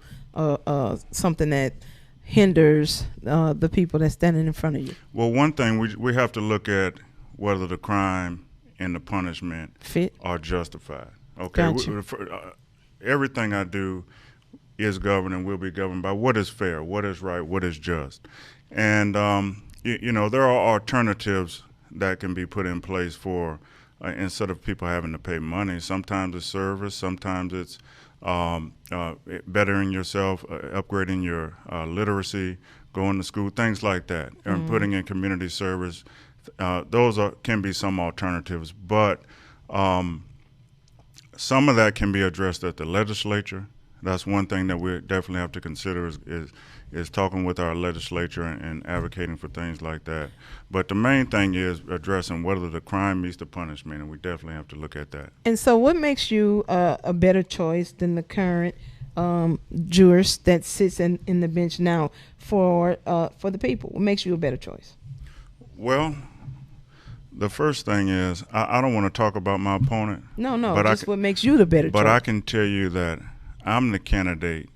something that hinders the people that's standing in front of you? Well, one thing we have to look at whether the crime and the punishment fit are justified. Okay, gotcha. Everything I do is governed and will be governed by what is fair, what is right, what is just. And, there are alternatives that can be put in place for, instead of people having to pay money. Sometimes it's service, sometimes it's bettering yourself, upgrading your literacy, going to school, things like that, and putting in community service. Those can be some alternatives, but some of that can be addressed at the legislature. That's one thing that we definitely have to consider is talking with our legislature and advocating for things like that. But the main thing is addressing whether the crime meets the punishment, and we definitely have to look at that. And so what makes you a better choice than the current jurist that sits in the bench now for the people? What makes you a better choice? Well, the first thing is I don't want to talk about my opponent. No, but just what makes you the better choice. But I can tell you that I'm the candidate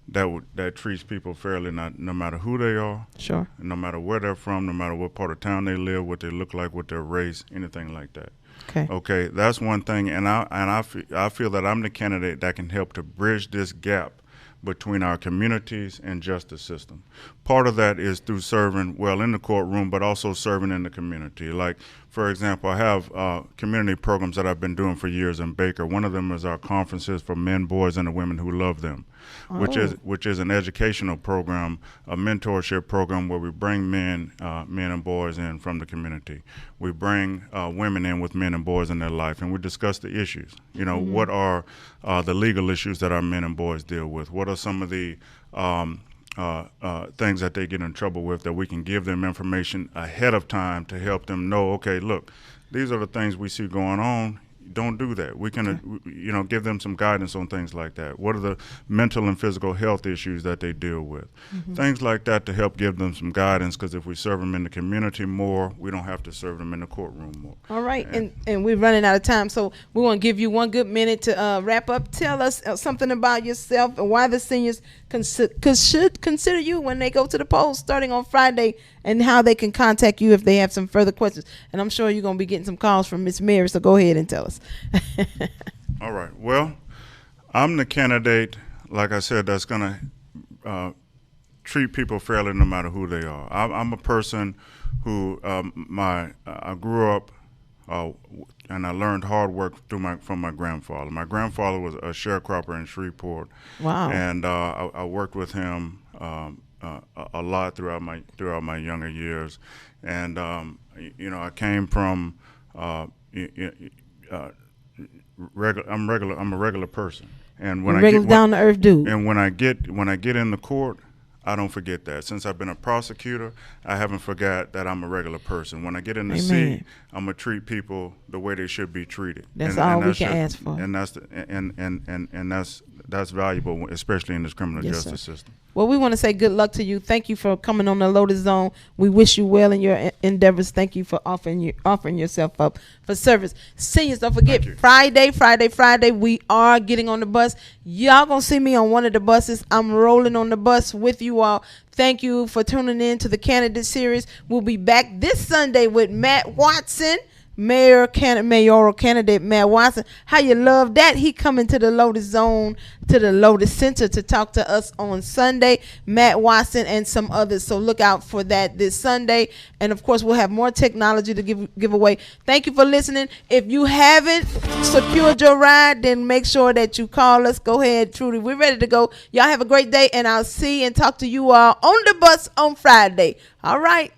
that treats people fairly, no matter who they are, sure, no matter where they're from, no matter what part of town they live, what they look like, what their race, anything like that. Okay, that's one thing, and I feel that I'm the candidate that can help to bridge this gap between our communities and justice system. Part of that is through serving, well, in the courtroom, but also serving in the community. Like, for example, I have community programs that I've been doing for years in Baker. One of them is our conferences for men, boys, and the women who love them, which is an educational program, a mentorship program where we bring men and boys in from the community. We bring women in with men and boys in their life, and we discuss the issues. What are the legal issues that our men and boys deal with? What are some of the things that they get in trouble with that we can give them information ahead of time to help them know, okay, look, these are the things we see going on. Don't do that. We can, give them some guidance on things like that. What are the mental and physical health issues that they deal with? Things like that to help give them some guidance, because if we serve them in the community more, we don't have to serve them in the courtroom more. All right, and we're running out of time, so we want to give you one good minute to wrap up. Tell us something about yourself and why the seniors should consider you when they go to the polls starting on Friday, and how they can contact you if they have some further questions. And I'm sure you're going to be getting some calls from Miss Mary, so go ahead and tell us. All right. Well, I'm the candidate, like I said, that's going to treat people fairly no matter who they are. I'm a person who I grew up and I learned hard work from my grandfather. My grandfather was a sharecropper in Shreveport. Wow. And I worked with him a lot throughout my younger years, and I came from I'm a regular person, and when Regular down to earth dude. and when I get in the court, I don't forget that. Since I've been a prosecutor, I haven't forgot that I'm a regular person. When I get in the seat, I'm gonna treat people the way they should be treated. That's all we can ask for. And that's valuable, especially in this criminal justice system. Well, we want to say good luck to you. Thank you for coming on the Lotus Zone. We wish you well in your endeavors. Thank you for offering yourself up for service. Seniors, don't forget Friday. We are getting on the bus. Y'all gonna see me on one of the buses. I'm rolling on the bus with you all. Thank you for tuning in to the candidate series. We'll be back this Sunday with Matt Watson. Mayoral candidate Matt Watson. How you love that? He coming to the Lotus Zone, to the Lotus Center to talk to us on Sunday. Matt Watson and some others. So look out for that this Sunday. And of course, we'll have more technology to give away. Thank you for listening. If you haven't secured your ride, then make sure that you call us. Go ahead, Trudy. We're ready to go. Y'all have a great day, and I'll see and talk to you all on the bus on Friday. All right.